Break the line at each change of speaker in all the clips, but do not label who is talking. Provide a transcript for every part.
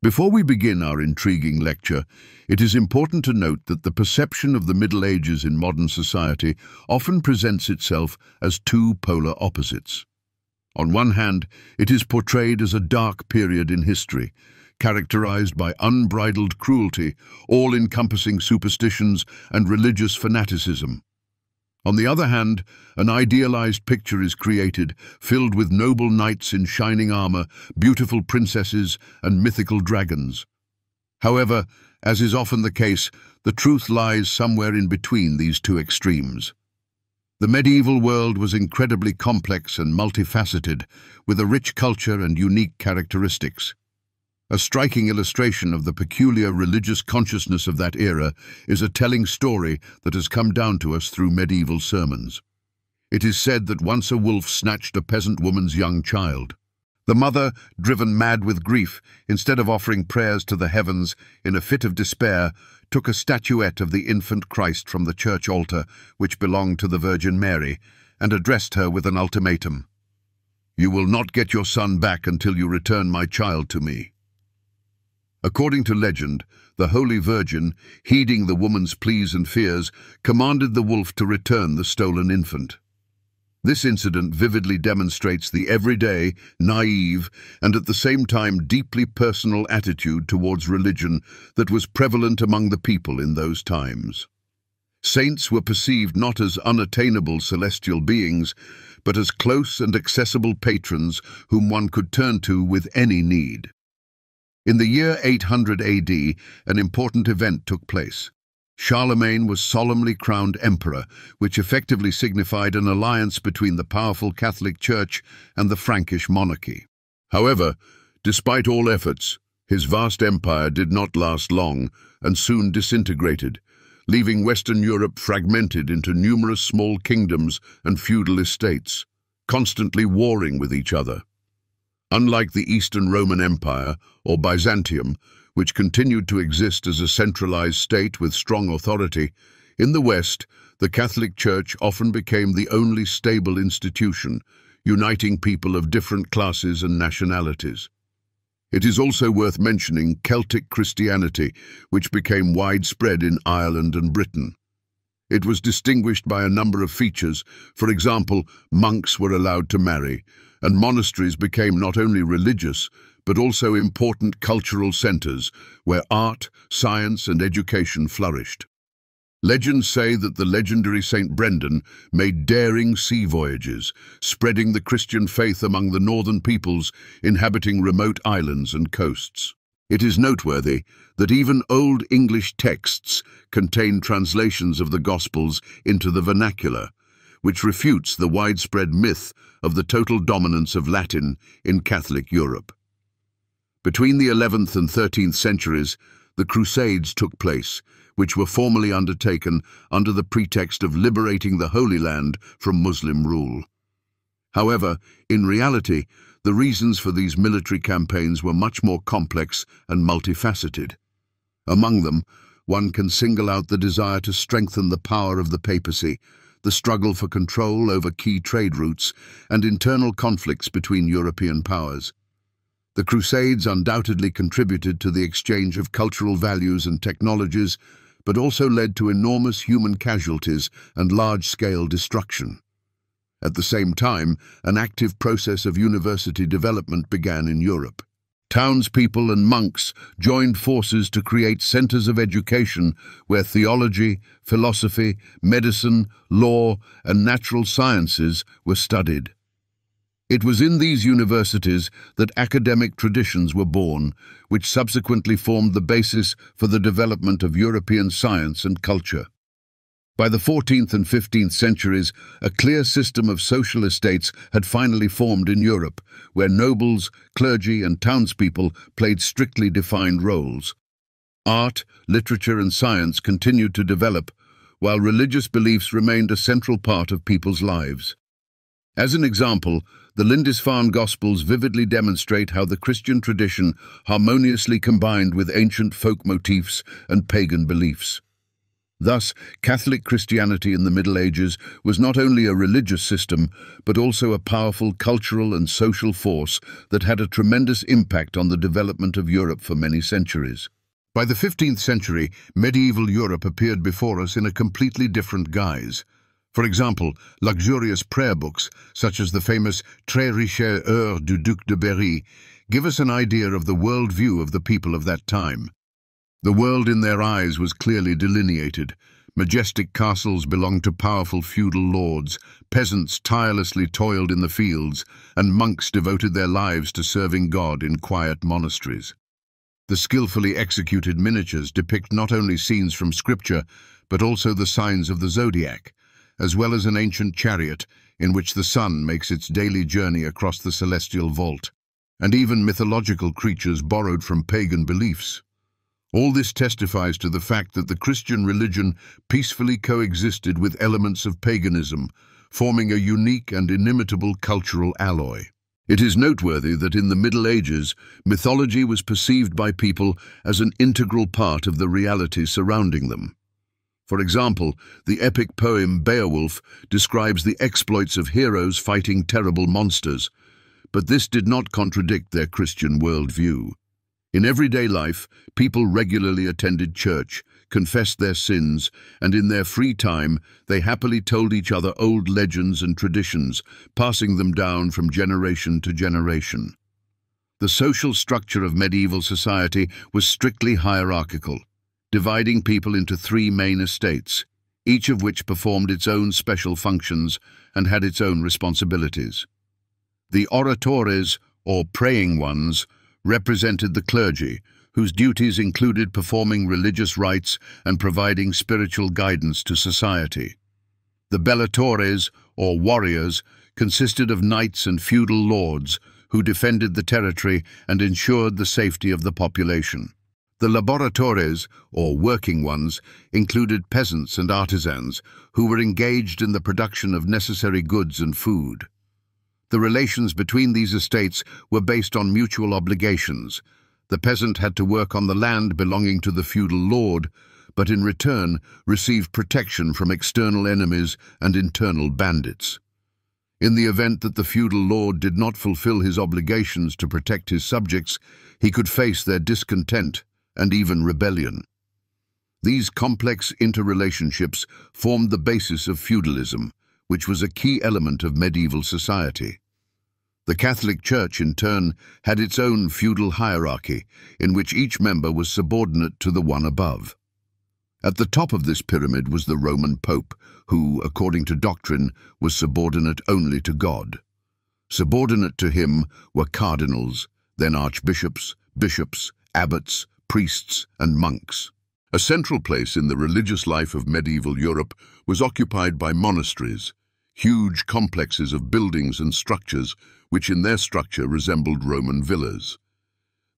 Before we begin our intriguing lecture, it is important to note that the perception of the Middle Ages in modern society often presents itself as two polar opposites. On one hand, it is portrayed as a dark period in history, characterized by unbridled cruelty, all-encompassing superstitions, and religious fanaticism. On the other hand, an idealized picture is created, filled with noble knights in shining armor, beautiful princesses, and mythical dragons. However, as is often the case, the truth lies somewhere in between these two extremes. The medieval world was incredibly complex and multifaceted, with a rich culture and unique characteristics. A striking illustration of the peculiar religious consciousness of that era is a telling story that has come down to us through medieval sermons. It is said that once a wolf snatched a peasant woman's young child. The mother, driven mad with grief, instead of offering prayers to the heavens, in a fit of despair, took a statuette of the infant Christ from the church altar, which belonged to the Virgin Mary, and addressed her with an ultimatum. "You will not get your son back until you return my child to me." According to legend, the Holy Virgin, heeding the woman's pleas and fears, commanded the wolf to return the stolen infant. This incident vividly demonstrates the everyday, naive, and at the same time deeply personal attitude towards religion that was prevalent among the people in those times. Saints were perceived not as unattainable celestial beings, but as close and accessible patrons whom one could turn to with any need. In the year 800 AD, an important event took place. Charlemagne was solemnly crowned emperor, which effectively signified an alliance between the powerful Catholic Church and the Frankish monarchy. However, despite all efforts, his vast empire did not last long and soon disintegrated, leaving Western Europe fragmented into numerous small kingdoms and feudal estates, constantly warring with each other. Unlike the Eastern Roman Empire, or Byzantium, which continued to exist as a centralized state with strong authority, in the West, the Catholic Church often became the only stable institution, uniting people of different classes and nationalities. It is also worth mentioning Celtic Christianity, which became widespread in Ireland and Britain. It was distinguished by a number of features. For example, monks were allowed to marry, and monasteries became not only religious, but also important cultural centers where art, science, and education flourished. Legends say that the legendary Saint Brendan made daring sea voyages, spreading the Christian faith among the northern peoples inhabiting remote islands and coasts. It is noteworthy that even Old English texts contain translations of the Gospels into the vernacular, which refutes the widespread myth of the total dominance of Latin in Catholic Europe. Between the 11th and 13th centuries, the Crusades took place, which were formally undertaken under the pretext of liberating the Holy Land from Muslim rule. However, in reality, the reasons for these military campaigns were much more complex and multifaceted. Among them, one can single out the desire to strengthen the power of the papacy, the struggle for control over key trade routes, and internal conflicts between European powers. The Crusades undoubtedly contributed to the exchange of cultural values and technologies, but also led to enormous human casualties and large-scale destruction. At the same time, an active process of university development began in Europe. Townspeople and monks joined forces to create centers of education where theology, philosophy, medicine, law, and natural sciences were studied. It was in these universities that academic traditions were born, which subsequently formed the basis for the development of European science and culture. By the 14th and 15th centuries, a clear system of social estates had finally formed in Europe, where nobles, clergy, and townspeople played strictly defined roles. Art, literature, and science continued to develop, while religious beliefs remained a central part of people's lives. As an example, the Lindisfarne Gospels vividly demonstrate how the Christian tradition harmoniously combined with ancient folk motifs and pagan beliefs. Thus, Catholic Christianity in the Middle Ages was not only a religious system, but also a powerful cultural and social force that had a tremendous impact on the development of Europe for many centuries. By the 15th century, medieval Europe appeared before us in a completely different guise. For example, luxurious prayer books, such as the famous Très riches Heures du Duc de Berry, give us an idea of the world view of the people of that time. The world in their eyes was clearly delineated. Majestic castles belonged to powerful feudal lords, peasants tirelessly toiled in the fields, and monks devoted their lives to serving God in quiet monasteries. The skillfully executed miniatures depict not only scenes from scripture, but also the signs of the zodiac, as well as an ancient chariot in which the sun makes its daily journey across the celestial vault, and even mythological creatures borrowed from pagan beliefs. All this testifies to the fact that the Christian religion peacefully coexisted with elements of paganism, forming a unique and inimitable cultural alloy. It is noteworthy that in the Middle Ages, mythology was perceived by people as an integral part of the reality surrounding them. For example, the epic poem Beowulf describes the exploits of heroes fighting terrible monsters, but this did not contradict their Christian worldview. In everyday life, people regularly attended church, confessed their sins, and in their free time, they happily told each other old legends and traditions, passing them down from generation to generation. The social structure of medieval society was strictly hierarchical, dividing people into three main estates, each of which performed its own special functions and had its own responsibilities. The oratores, or praying ones, represented the clergy, whose duties included performing religious rites and providing spiritual guidance to society. The bellatores, or warriors, consisted of knights and feudal lords who defended the territory and ensured the safety of the population. The laboratores, or working ones, included peasants and artisans who were engaged in the production of necessary goods and food. The relations between these estates were based on mutual obligations. The peasant had to work on the land belonging to the feudal lord, but in return received protection from external enemies and internal bandits. In the event that the feudal lord did not fulfill his obligations to protect his subjects, he could face their discontent and even rebellion. These complex interrelationships formed the basis of feudalism, which was a key element of medieval society. The Catholic Church, in turn, had its own feudal hierarchy, in which each member was subordinate to the one above. At the top of this pyramid was the Roman Pope, who, according to doctrine, was subordinate only to God. Subordinate to him were cardinals, then archbishops, bishops, abbots, priests, and monks. A central place in the religious life of medieval Europe was occupied by monasteries, huge complexes of buildings and structures which in their structure resembled Roman villas.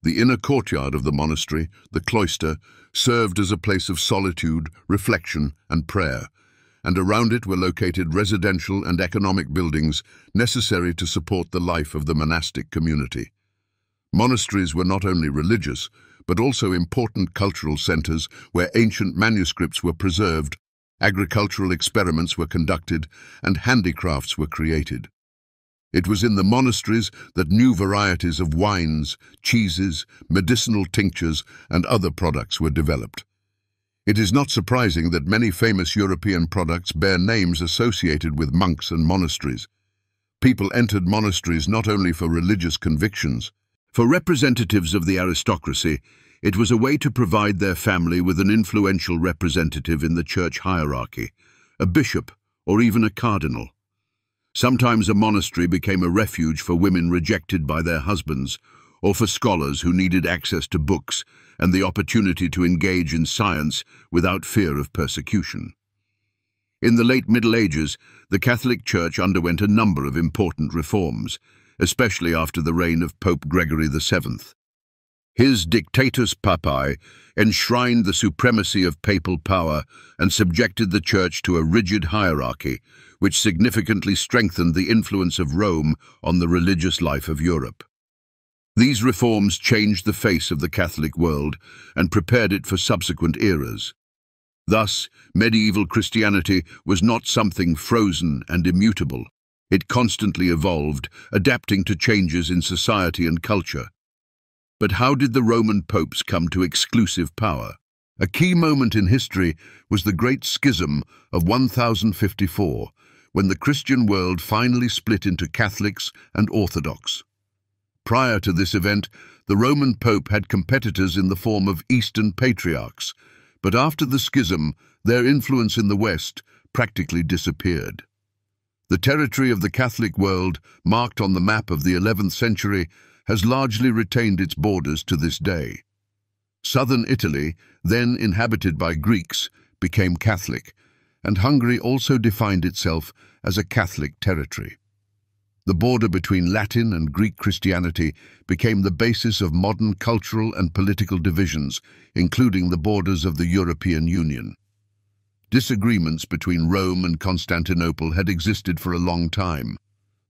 The inner courtyard of the monastery, the cloister, served as a place of solitude, reflection, and prayer, and around it were located residential and economic buildings necessary to support the life of the monastic community. Monasteries were not only religious, but also important cultural centers where ancient manuscripts were preserved, agricultural experiments were conducted, and handicrafts were created. It was in the monasteries that new varieties of wines, cheeses, medicinal tinctures, and other products were developed. It is not surprising that many famous European products bear names associated with monks and monasteries. People entered monasteries not only for religious convictions. For representatives of the aristocracy, it was a way to provide their family with an influential representative in the church hierarchy, a bishop or even a cardinal. Sometimes a monastery became a refuge for women rejected by their husbands, or for scholars who needed access to books and the opportunity to engage in science without fear of persecution. In the late Middle Ages, the Catholic Church underwent a number of important reforms, especially after the reign of Pope Gregory VII. His Dictatus Papae enshrined the supremacy of papal power and subjected the Church to a rigid hierarchy, which significantly strengthened the influence of Rome on the religious life of Europe. These reforms changed the face of the Catholic world and prepared it for subsequent eras. Thus, medieval Christianity was not something frozen and immutable. It constantly evolved, adapting to changes in society and culture. But how did the Roman popes come to exclusive power? A key moment in history was the Great Schism of 1054, when the Christian world finally split into Catholics and Orthodox. Prior to this event, the Roman Pope had competitors in the form of Eastern patriarchs, but after the schism, their influence in the West practically disappeared. The territory of the Catholic world, marked on the map of the 11th century, has largely retained its borders to this day. Southern Italy, then inhabited by Greeks, became Catholic, and Hungary also defined itself as a Catholic territory. The border between Latin and Greek Christianity became the basis of modern cultural and political divisions, including the borders of the European Union. Disagreements between Rome and Constantinople had existed for a long time.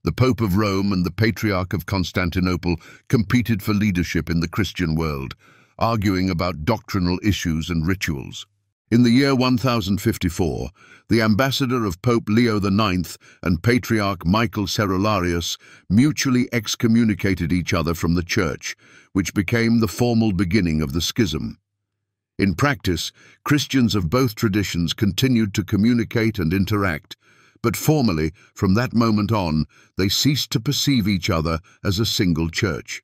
The Pope of Rome and the Patriarch of Constantinople competed for leadership in the Christian world, arguing about doctrinal issues and rituals. In the year 1054, the ambassador of Pope Leo IX and Patriarch Michael Cerularius mutually excommunicated each other from the Church, which became the formal beginning of the schism. In practice, Christians of both traditions continued to communicate and interact, but formally, from that moment on, they ceased to perceive each other as a single church.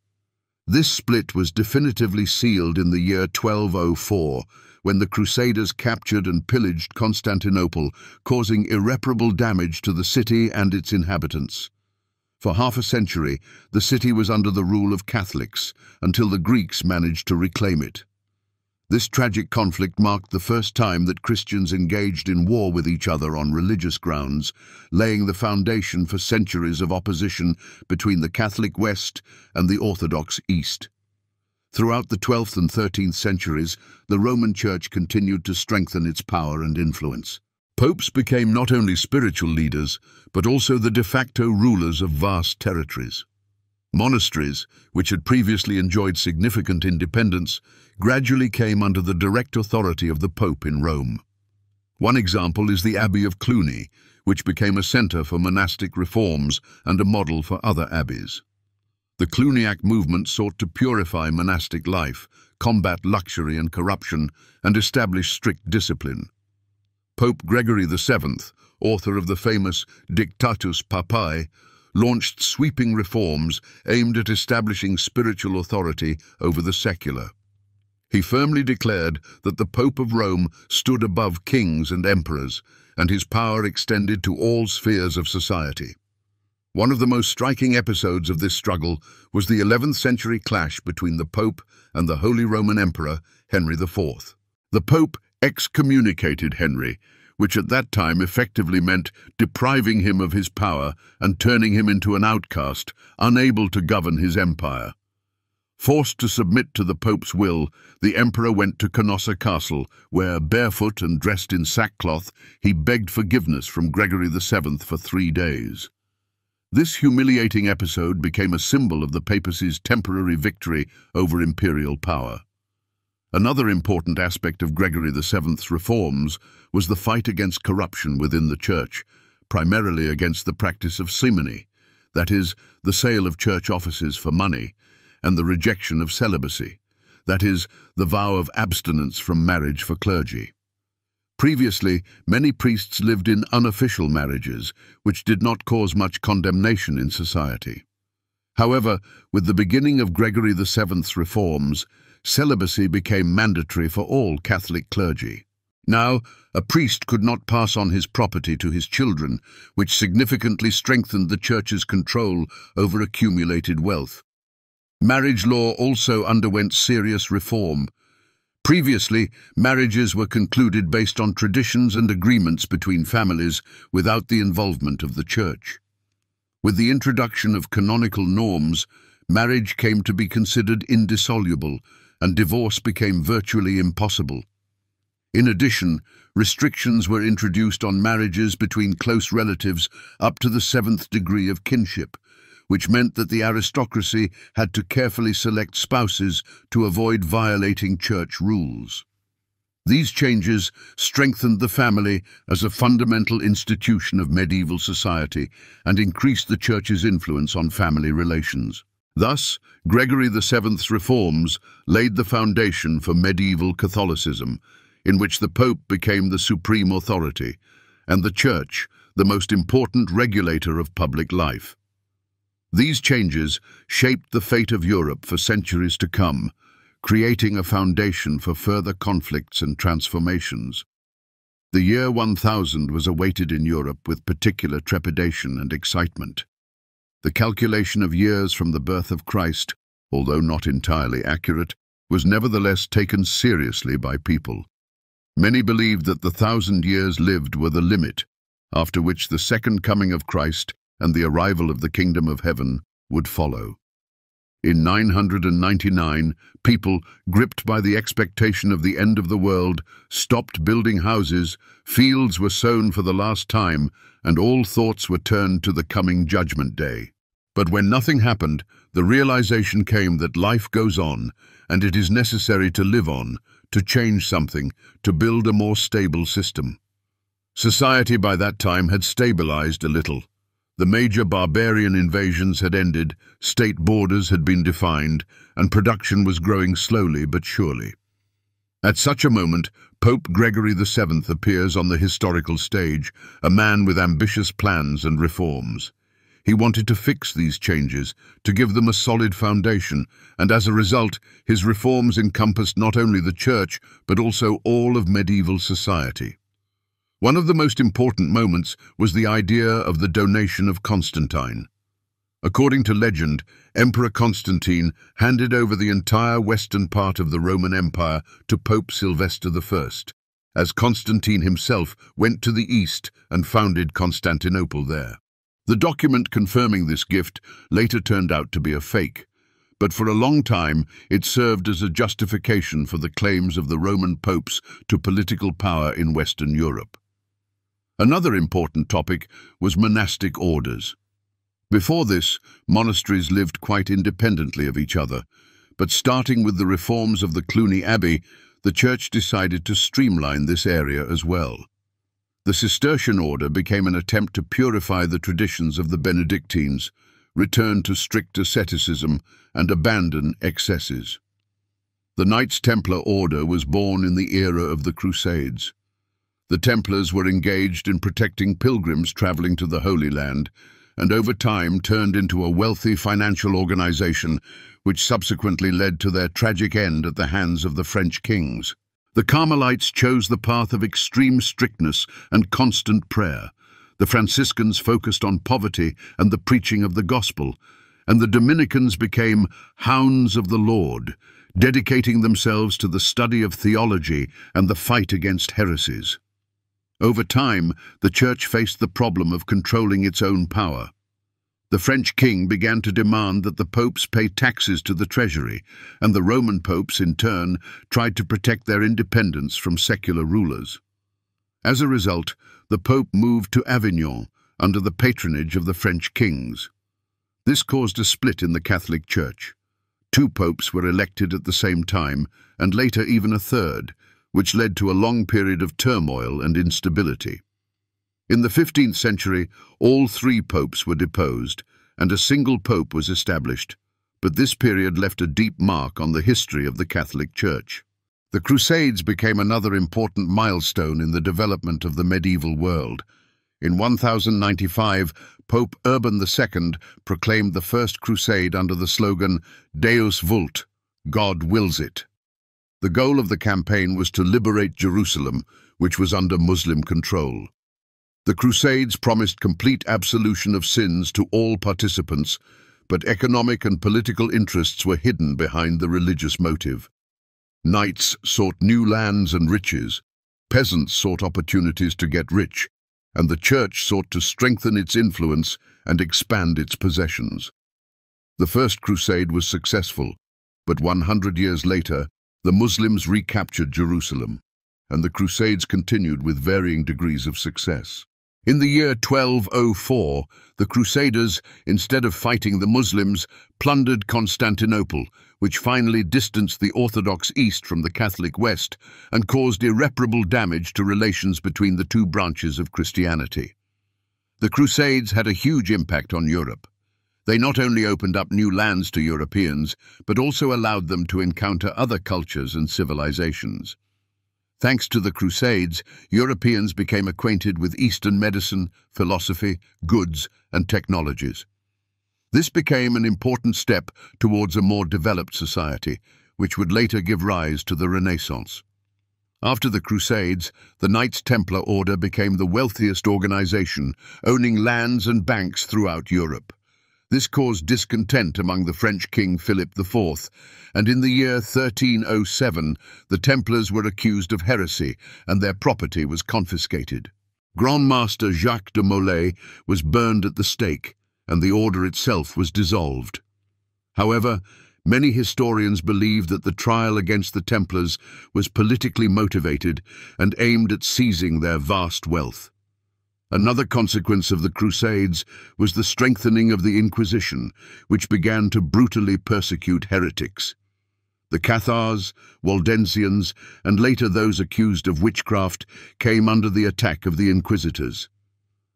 This split was definitively sealed in the year 1204, when the Crusaders captured and pillaged Constantinople, causing irreparable damage to the city and its inhabitants. For half a century, the city was under the rule of Catholics, until the Greeks managed to reclaim it. This tragic conflict marked the first time that Christians engaged in war with each other on religious grounds, laying the foundation for centuries of opposition between the Catholic West and the Orthodox East. Throughout the 12th and 13th centuries, the Roman Church continued to strengthen its power and influence. Popes became not only spiritual leaders, but also the de facto rulers of vast territories. Monasteries, which had previously enjoyed significant independence, gradually came under the direct authority of the Pope in Rome. One example is the Abbey of Cluny, which became a center for monastic reforms and a model for other abbeys. The Cluniac movement sought to purify monastic life, combat luxury and corruption, and establish strict discipline. Pope Gregory VII, author of the famous Dictatus Papae, launched sweeping reforms aimed at establishing spiritual authority over the secular. He firmly declared that the Pope of Rome stood above kings and emperors, and his power extended to all spheres of society. One of the most striking episodes of this struggle was the 11th century clash between the Pope and the Holy Roman Emperor, Henry IV. The Pope excommunicated Henry, which at that time effectively meant depriving him of his power and turning him into an outcast, unable to govern his empire. Forced to submit to the Pope's will, the emperor went to Canossa Castle, where, barefoot and dressed in sackcloth, he begged forgiveness from Gregory VII for 3 days. This humiliating episode became a symbol of the papacy's temporary victory over imperial power. Another important aspect of Gregory VII's reforms was the fight against corruption within the Church, primarily against the practice of simony, that is, the sale of church offices for money, and the rejection of celibacy, that is, the vow of abstinence from marriage for clergy. Previously, many priests lived in unofficial marriages, which did not cause much condemnation in society. However, with the beginning of Gregory VII's reforms, celibacy became mandatory for all Catholic clergy. Now, a priest could not pass on his property to his children, which significantly strengthened the Church's control over accumulated wealth. Marriage law also underwent serious reform. Previously, marriages were concluded based on traditions and agreements between families without the involvement of the Church. With the introduction of canonical norms, marriage came to be considered indissoluble, and divorce became virtually impossible. In addition, restrictions were introduced on marriages between close relatives up to the 7th degree of kinship, which meant that the aristocracy had to carefully select spouses to avoid violating church rules. These changes strengthened the family as a fundamental institution of medieval society and increased the Church's influence on family relations. Thus, Gregory VII's reforms laid the foundation for medieval Catholicism, in which the Pope became the supreme authority, and the Church the most important regulator of public life. These changes shaped the fate of Europe for centuries to come, creating a foundation for further conflicts and transformations. The year 1000 was awaited in Europe with particular trepidation and excitement. The calculation of years from the birth of Christ, although not entirely accurate, was nevertheless taken seriously by people. Many believed that the 1,000 years lived were the limit, after which the second coming of Christ and the arrival of the kingdom of heaven would follow. In 999, people, gripped by the expectation of the end of the world, stopped building houses, fields were sown for the last time, and all thoughts were turned to the coming judgment day. But when nothing happened, the realization came that life goes on, and it is necessary to live on, to change something, to build a more stable system. Society by that time had stabilized a little. The major barbarian invasions had ended, state borders had been defined, and production was growing slowly but surely. At such a moment, Pope Gregory VII appears on the historical stage, a man with ambitious plans and reforms. He wanted to fix these changes, to give them a solid foundation, and as a result, his reforms encompassed not only the Church, but also all of medieval society. One of the most important moments was the idea of the donation of Constantine. According to legend, Emperor Constantine handed over the entire western part of the Roman Empire to Pope Sylvester I, as Constantine himself went to the east and founded Constantinople there. The document confirming this gift later turned out to be a fake, but for a long time it served as a justification for the claims of the Roman popes to political power in Western Europe. Another important topic was monastic orders. Before this, monasteries lived quite independently of each other, but starting with the reforms of the Cluny Abbey, the Church decided to streamline this area as well. The Cistercian order became an attempt to purify the traditions of the Benedictines, return to strict asceticism, and abandon excesses. The Knights Templar order was born in the era of the Crusades. The Templars were engaged in protecting pilgrims traveling to the Holy Land, and over time turned into a wealthy financial organization, which subsequently led to their tragic end at the hands of the French kings. The Carmelites chose the path of extreme strictness and constant prayer. The Franciscans focused on poverty and the preaching of the gospel, and the Dominicans became hounds of the Lord, dedicating themselves to the study of theology and the fight against heresies. Over time, the Church faced the problem of controlling its own power. The French king began to demand that the popes pay taxes to the treasury, and the Roman popes, in turn, tried to protect their independence from secular rulers. As a result, the Pope moved to Avignon under the patronage of the French kings. This caused a split in the Catholic Church. 2 popes were elected at the same time, and later even a third, which led to a long period of turmoil and instability. In the 15th century, all 3 popes were deposed, and a single pope was established, but this period left a deep mark on the history of the Catholic Church. The Crusades became another important milestone in the development of the medieval world. In 1095, Pope Urban II proclaimed the First Crusade under the slogan Deus vult, God wills it. The goal of the campaign was to liberate Jerusalem, which was under Muslim control. The Crusades promised complete absolution of sins to all participants, but economic and political interests were hidden behind the religious motive. Knights sought new lands and riches, peasants sought opportunities to get rich, and the Church sought to strengthen its influence and expand its possessions. The First Crusade was successful, but 100 years later, the Muslims recaptured Jerusalem, and the Crusades continued with varying degrees of success. In the year 1204, the Crusaders, instead of fighting the Muslims, plundered Constantinople, which finally distanced the Orthodox East from the Catholic West and caused irreparable damage to relations between the two branches of Christianity. The Crusades had a huge impact on Europe. They not only opened up new lands to Europeans, but also allowed them to encounter other cultures and civilizations. Thanks to the Crusades, Europeans became acquainted with Eastern medicine, philosophy, goods, and technologies. This became an important step towards a more developed society, which would later give rise to the Renaissance. After the Crusades, the Knights Templar Order became the wealthiest organization, owning lands and banks throughout Europe. This caused discontent among the French King Philip IV, and in the year 1307, the Templars were accused of heresy, and their property was confiscated. Grand Master Jacques de Molay was burned at the stake, and the order itself was dissolved. However, many historians believe that the trial against the Templars was politically motivated and aimed at seizing their vast wealth. Another consequence of the Crusades was the strengthening of the Inquisition, which began to brutally persecute heretics. The Cathars, Waldensians, and later those accused of witchcraft came under the attack of the Inquisitors.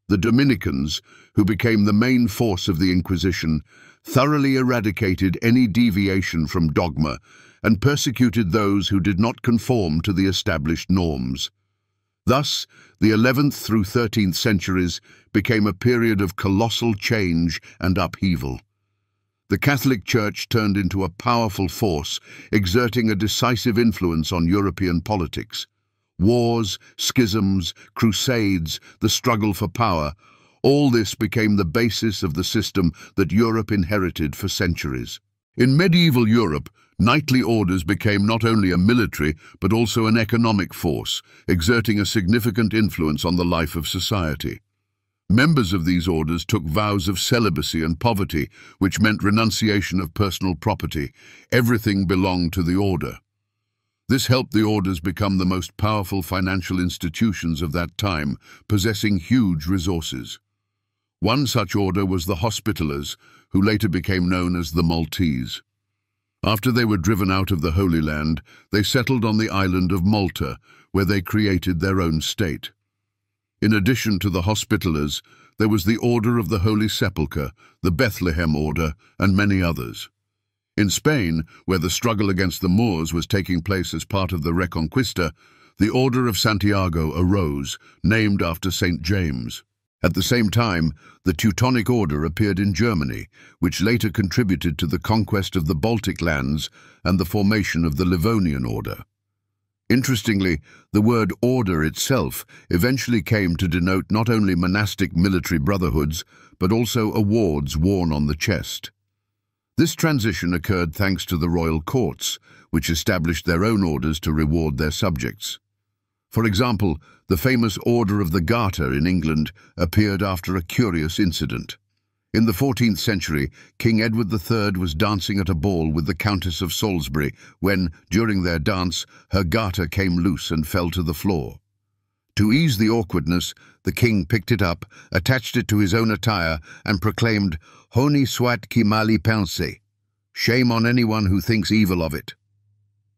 The Dominicans, who became the main force of the Inquisition, thoroughly eradicated any deviation from dogma and persecuted those who did not conform to the established norms. Thus, the 11th through 13th centuries became a period of colossal change and upheaval. The Catholic Church turned into a powerful force, exerting a decisive influence on European politics. Wars, schisms, crusades, the struggle for power, all this became the basis of the system that Europe inherited for centuries. In medieval Europe, knightly orders became not only a military but also an economic force, exerting a significant influence on the life of society. Members of these orders took vows of celibacy and poverty, which meant renunciation of personal property. Everything belonged to the order. This helped the orders become the most powerful financial institutions of that time, possessing huge resources. One such order was the Hospitallers, who later became known as the Maltese. After they were driven out of the Holy Land, they settled on the island of Malta, where they created their own state. In addition to the Hospitallers, there was the Order of the Holy Sepulchre, the Bethlehem Order, and many others. In Spain, where the struggle against the Moors was taking place as part of the Reconquista, the Order of Santiago arose, named after St. James. At the same time, the Teutonic Order appeared in Germany, which later contributed to the conquest of the Baltic lands and the formation of the Livonian Order. Interestingly, the word order itself eventually came to denote not only monastic military brotherhoods, but also awards worn on the chest. This transition occurred thanks to the royal courts, which established their own orders to reward their subjects. For example, the famous Order of the Garter in England appeared after a curious incident. In the 14th century, King Edward III was dancing at a ball with the Countess of Salisbury when, during their dance, her garter came loose and fell to the floor. To ease the awkwardness, the king picked it up, attached it to his own attire, and proclaimed, "Honi soit qui mal y pense," shame on anyone who thinks evil of it.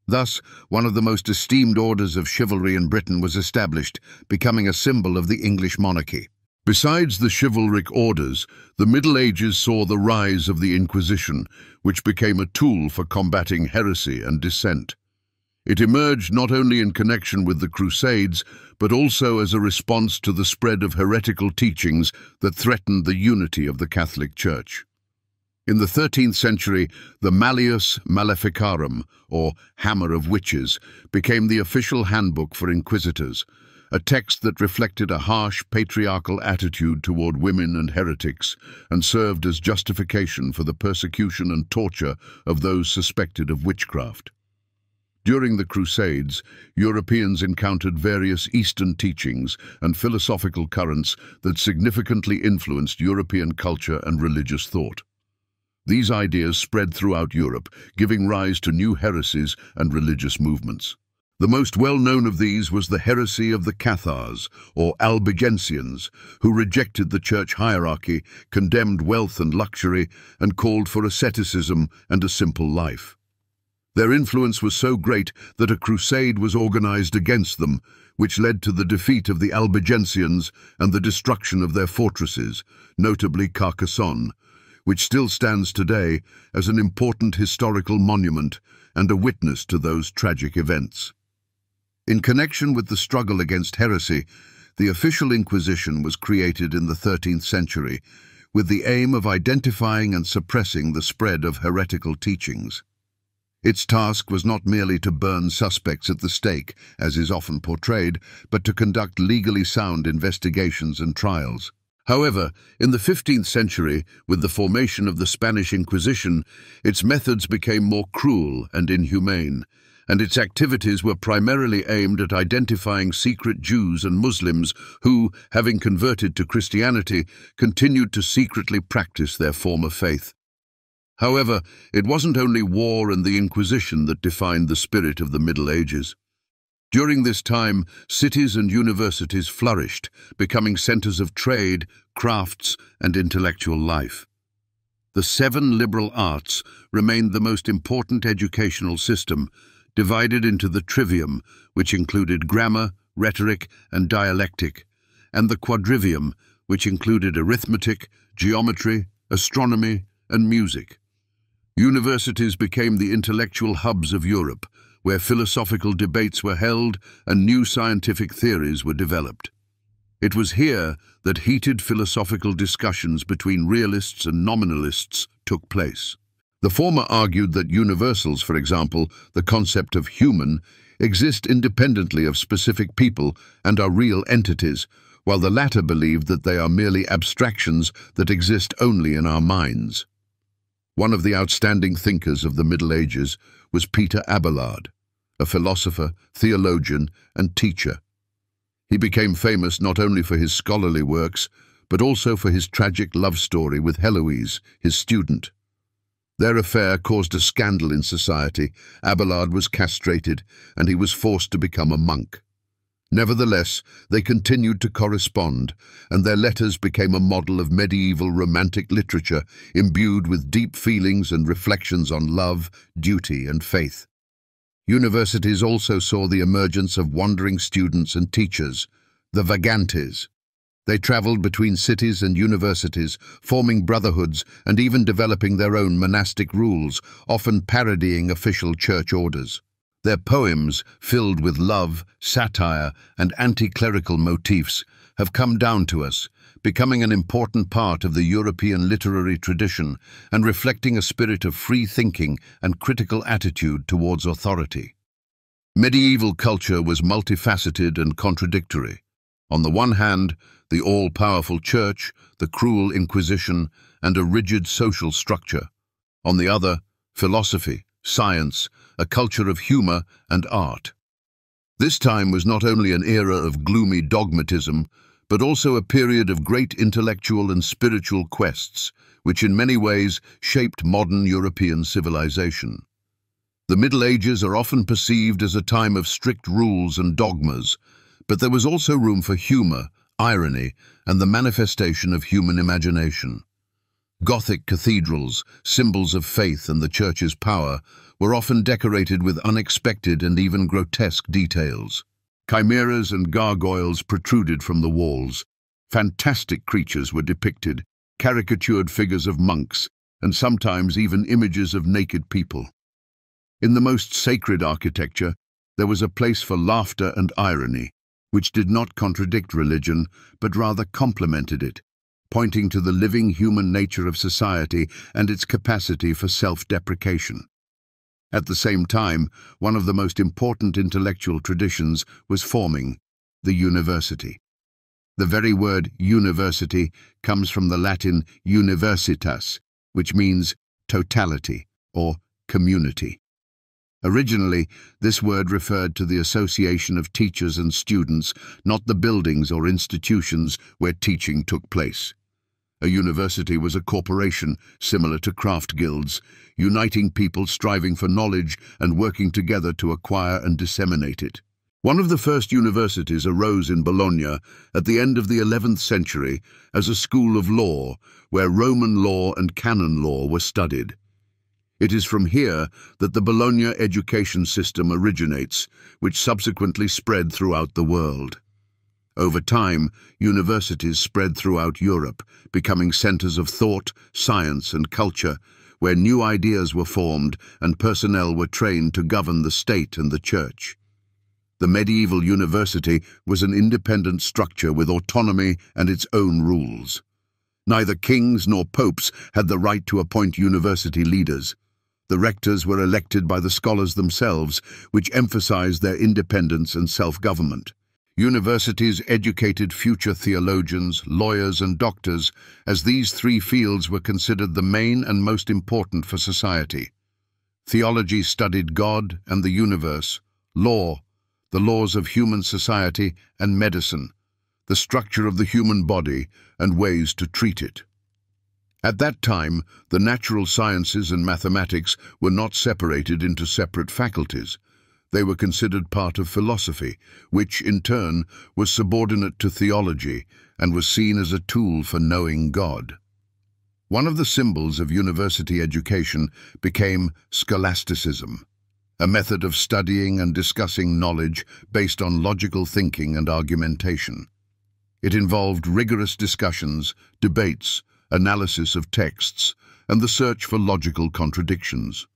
Thus, one of the most esteemed orders of chivalry in Britain was established, becoming a symbol of the English monarchy. Besides the chivalric orders, the Middle Ages saw the rise of the Inquisition, which became a tool for combating heresy and dissent. It emerged not only in connection with the Crusades, but also as a response to the spread of heretical teachings that threatened the unity of the Catholic Church. In the 13th century, the Malleus Maleficarum, or Hammer of Witches, became the official handbook for inquisitors, a text that reflected a harsh patriarchal attitude toward women and heretics and served as justification for the persecution and torture of those suspected of witchcraft. During the Crusades, Europeans encountered various Eastern teachings and philosophical currents that significantly influenced European culture and religious thought. These ideas spread throughout Europe, giving rise to new heresies and religious movements. The most well-known of these was the heresy of the Cathars, or Albigensians, who rejected the church hierarchy, condemned wealth and luxury, and called for asceticism and a simple life. Their influence was so great that a crusade was organized against them, which led to the defeat of the Albigensians and the destruction of their fortresses, notably Carcassonne, which still stands today as an important historical monument and a witness to those tragic events. In connection with the struggle against heresy, the official Inquisition was created in the 13th century with the aim of identifying and suppressing the spread of heretical teachings. Its task was not merely to burn suspects at the stake, as is often portrayed, but to conduct legally sound investigations and trials. However, in the 15th century, with the formation of the Spanish Inquisition, its methods became more cruel and inhumane, and its activities were primarily aimed at identifying secret Jews and Muslims who, having converted to Christianity, continued to secretly practice their former faith. However, it wasn't only war and the Inquisition that defined the spirit of the Middle Ages. During this time, cities and universities flourished, becoming centers of trade, crafts, and intellectual life. The 7 liberal arts remained the most important educational system, divided into the trivium, which included grammar, rhetoric, and dialectic, and the quadrivium, which included arithmetic, geometry, astronomy, and music. Universities became the intellectual hubs of Europe, where philosophical debates were held and new scientific theories were developed. It was here that heated philosophical discussions between realists and nominalists took place. The former argued that universals, for example, the concept of human, exist independently of specific people and are real entities, while the latter believed that they are merely abstractions that exist only in our minds. One of the outstanding thinkers of the Middle Ages was Peter Abelard, a philosopher, theologian, and teacher. He became famous not only for his scholarly works, but also for his tragic love story with Heloise, his student. Their affair caused a scandal in society. Abelard was castrated, and he was forced to become a monk. Nevertheless, they continued to correspond, and their letters became a model of medieval romantic literature imbued with deep feelings and reflections on love, duty, and faith. Universities also saw the emergence of wandering students and teachers, the vagantes. They traveled between cities and universities, forming brotherhoods and even developing their own monastic rules, often parodying official church orders. Their poems, filled with love, satire, and anti-clerical motifs, have come down to us, becoming an important part of the European literary tradition and reflecting a spirit of free thinking and critical attitude towards authority. Medieval culture was multifaceted and contradictory. On the one hand, the all-powerful church, the cruel Inquisition, and a rigid social structure. On the other, philosophy, science, a culture of humor and art. This time was not only an era of gloomy dogmatism, but also a period of great intellectual and spiritual quests, which in many ways shaped modern European civilization. The Middle Ages are often perceived as a time of strict rules and dogmas, but there was also room for humor, irony, and the manifestation of human imagination. Gothic cathedrals, symbols of faith and the Church's power, were often decorated with unexpected and even grotesque details. Chimeras and gargoyles protruded from the walls. Fantastic creatures were depicted, caricatured figures of monks, and sometimes even images of naked people. In the most sacred architecture, there was a place for laughter and irony, which did not contradict religion, but rather complemented it, pointing to the living human nature of society and its capacity for self-deprecation. At the same time, one of the most important intellectual traditions was forming, the university. The very word university comes from the Latin universitas, which means totality or community. Originally, this word referred to the association of teachers and students, not the buildings or institutions where teaching took place. A university was a corporation similar to craft guilds, uniting people striving for knowledge and working together to acquire and disseminate it. One of the first universities arose in Bologna at the end of the 11th century as a school of law, where Roman law and canon law were studied. It is from here that the Bologna education system originates, which subsequently spread throughout the world. Over time, universities spread throughout Europe, becoming centers of thought, science, and culture, where new ideas were formed and personnel were trained to govern the state and the church. The medieval university was an independent structure with autonomy and its own rules. Neither kings nor popes had the right to appoint university leaders. The rectors were elected by the scholars themselves, which emphasized their independence and self-government. Universities educated future theologians, lawyers, and doctors, as these three fields were considered the main and most important for society. Theology studied God and the universe, law, the laws of human society, and medicine, the structure of the human body and ways to treat it. At that time, the natural sciences and mathematics were not separated into separate faculties. They were considered part of philosophy, which, in turn, was subordinate to theology and was seen as a tool for knowing God. One of the symbols of university education became scholasticism, a method of studying and discussing knowledge based on logical thinking and argumentation. It involved rigorous discussions, debates, analysis of texts, and the search for logical contradictions.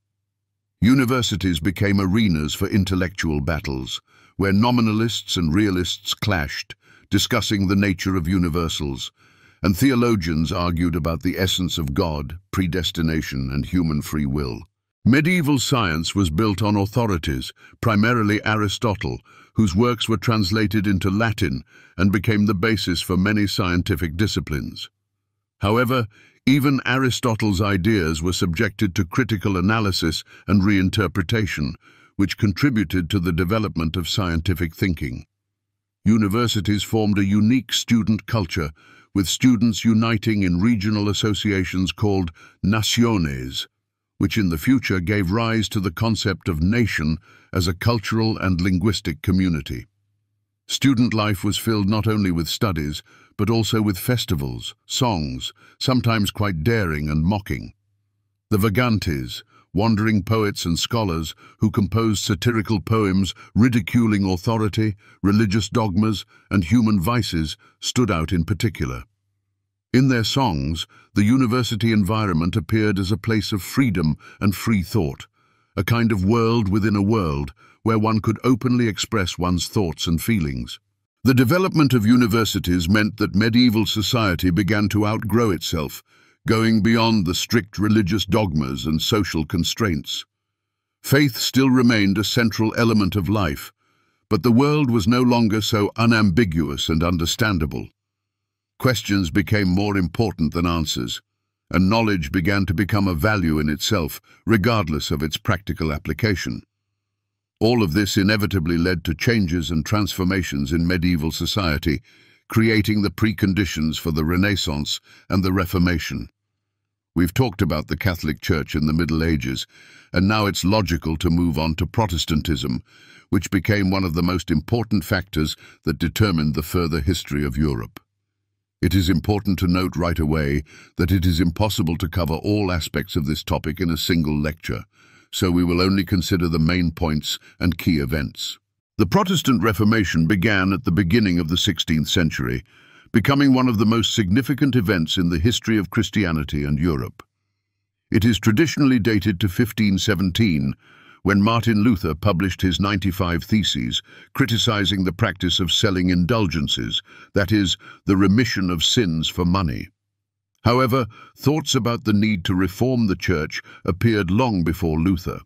Universities became arenas for intellectual battles, where nominalists and realists clashed, discussing the nature of universals, and theologians argued about the essence of God, predestination, and human free will. Medieval science was built on authorities, primarily Aristotle, whose works were translated into Latin and became the basis for many scientific disciplines. However, even Aristotle's ideas were subjected to critical analysis and reinterpretation, which contributed to the development of scientific thinking. Universities formed a unique student culture, with students uniting in regional associations called nationes, which in the future gave rise to the concept of nation as a cultural and linguistic community. Student life was filled not only with studies, but also with festivals, songs, sometimes quite daring and mocking. The vagantes, wandering poets and scholars who composed satirical poems ridiculing authority, religious dogmas, and human vices, stood out in particular. In their songs, the university environment appeared as a place of freedom and free thought, a kind of world within a world where one could openly express one's thoughts and feelings. The development of universities meant that medieval society began to outgrow itself, going beyond the strict religious dogmas and social constraints. Faith still remained a central element of life, but the world was no longer so unambiguous and understandable. Questions became more important than answers, and knowledge began to become a value in itself, regardless of its practical application. All of this inevitably led to changes and transformations in medieval society, creating the preconditions for the Renaissance and the Reformation. We've talked about the Catholic Church in the Middle Ages, and now it's logical to move on to Protestantism, which became one of the most important factors that determined the further history of Europe. It is important to note right away that it is impossible to cover all aspects of this topic in a single lecture, so we will only consider the main points and key events. The Protestant Reformation began at the beginning of the 16th century, becoming one of the most significant events in the history of Christianity and Europe. It is traditionally dated to 1517, when Martin Luther published his 95 Theses, criticizing the practice of selling indulgences, that is, the remission of sins for money. However, thoughts about the need to reform the Church appeared long before Luther.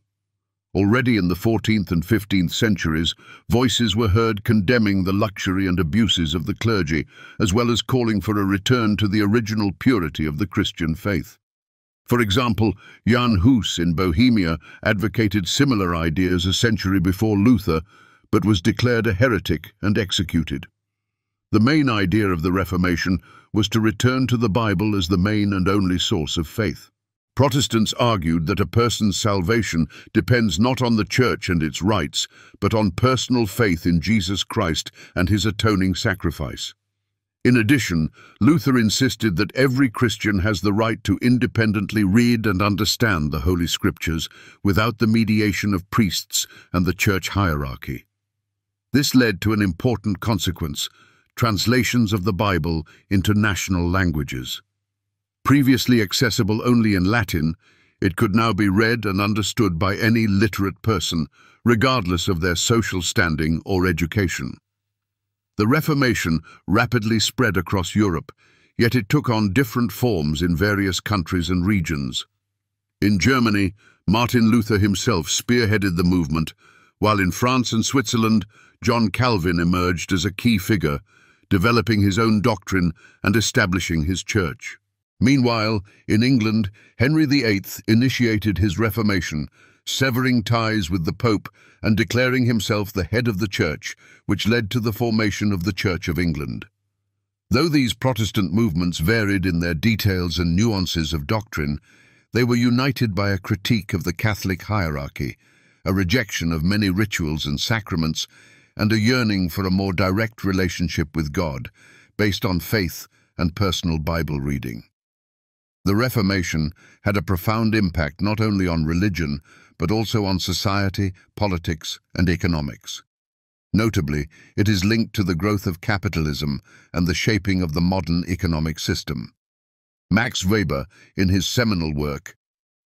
Already in the 14th and 15th centuries, voices were heard condemning the luxury and abuses of the clergy, as well as calling for a return to the original purity of the Christian faith. For example, Jan Hus in Bohemia advocated similar ideas a century before Luther, but was declared a heretic and executed. The main idea of the Reformation was to return to the Bible as the main and only source of faith. Protestants argued that a person's salvation depends not on the Church and its rites, but on personal faith in Jesus Christ and his atoning sacrifice. In addition, Luther insisted that every Christian has the right to independently read and understand the Holy Scriptures without the mediation of priests and the church hierarchy. This led to an important consequence: translations of the Bible into national languages. Previously accessible only in Latin, it could now be read and understood by any literate person, regardless of their social standing or education. The Reformation rapidly spread across Europe, yet it took on different forms in various countries and regions. In Germany, Martin Luther himself spearheaded the movement, while in France and Switzerland, John Calvin emerged as a key figure, developing his own doctrine and establishing his church. Meanwhile, in England, Henry VIII initiated his Reformation, severing ties with the Pope and declaring himself the head of the Church, which led to the formation of the Church of England. Though these Protestant movements varied in their details and nuances of doctrine, they were united by a critique of the Catholic hierarchy, a rejection of many rituals and sacraments, and a yearning for a more direct relationship with God, based on faith and personal Bible reading. The Reformation had a profound impact not only on religion, but also on society, politics, and economics. Notably, it is linked to the growth of capitalism and the shaping of the modern economic system. Max Weber, in his seminal work,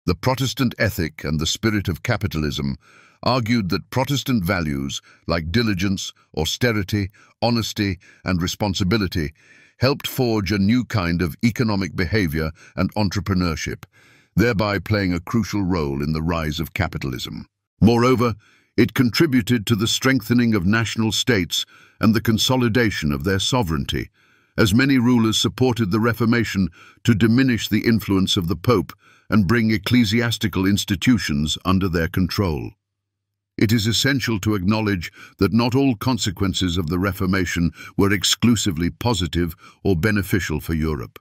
The Protestant Ethic and the Spirit of Capitalism, argued that Protestant values like diligence, austerity, honesty, and responsibility helped forge a new kind of economic behavior and entrepreneurship, thereby playing a crucial role in the rise of capitalism. Moreover, it contributed to the strengthening of national states and the consolidation of their sovereignty, as many rulers supported the Reformation to diminish the influence of the Pope and bring ecclesiastical institutions under their control. It is essential to acknowledge that not all consequences of the Reformation were exclusively positive or beneficial for Europe.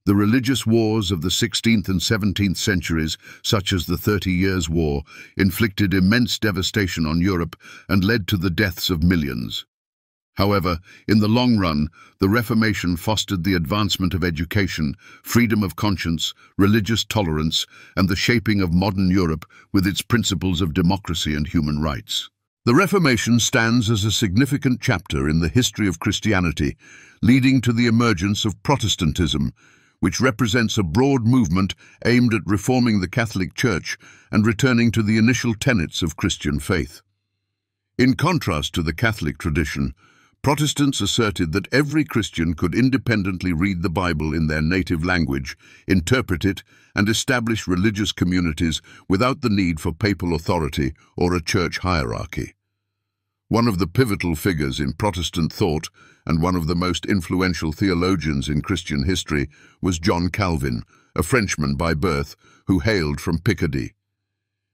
The religious wars of the 16th and 17th centuries, such as the 30 Years' War, inflicted immense devastation on Europe and led to the deaths of millions. However, in the long run, the Reformation fostered the advancement of education, freedom of conscience, religious tolerance, and the shaping of modern Europe with its principles of democracy and human rights. The Reformation stands as a significant chapter in the history of Christianity, leading to the emergence of Protestantism, which represents a broad movement aimed at reforming the Catholic Church and returning to the initial tenets of Christian faith. In contrast to the Catholic tradition, Protestants asserted that every Christian could independently read the Bible in their native language, interpret it, and establish religious communities without the need for papal authority or a church hierarchy. One of the pivotal figures in Protestant thought and one of the most influential theologians in Christian history was John Calvin, a Frenchman by birth who hailed from Picardy.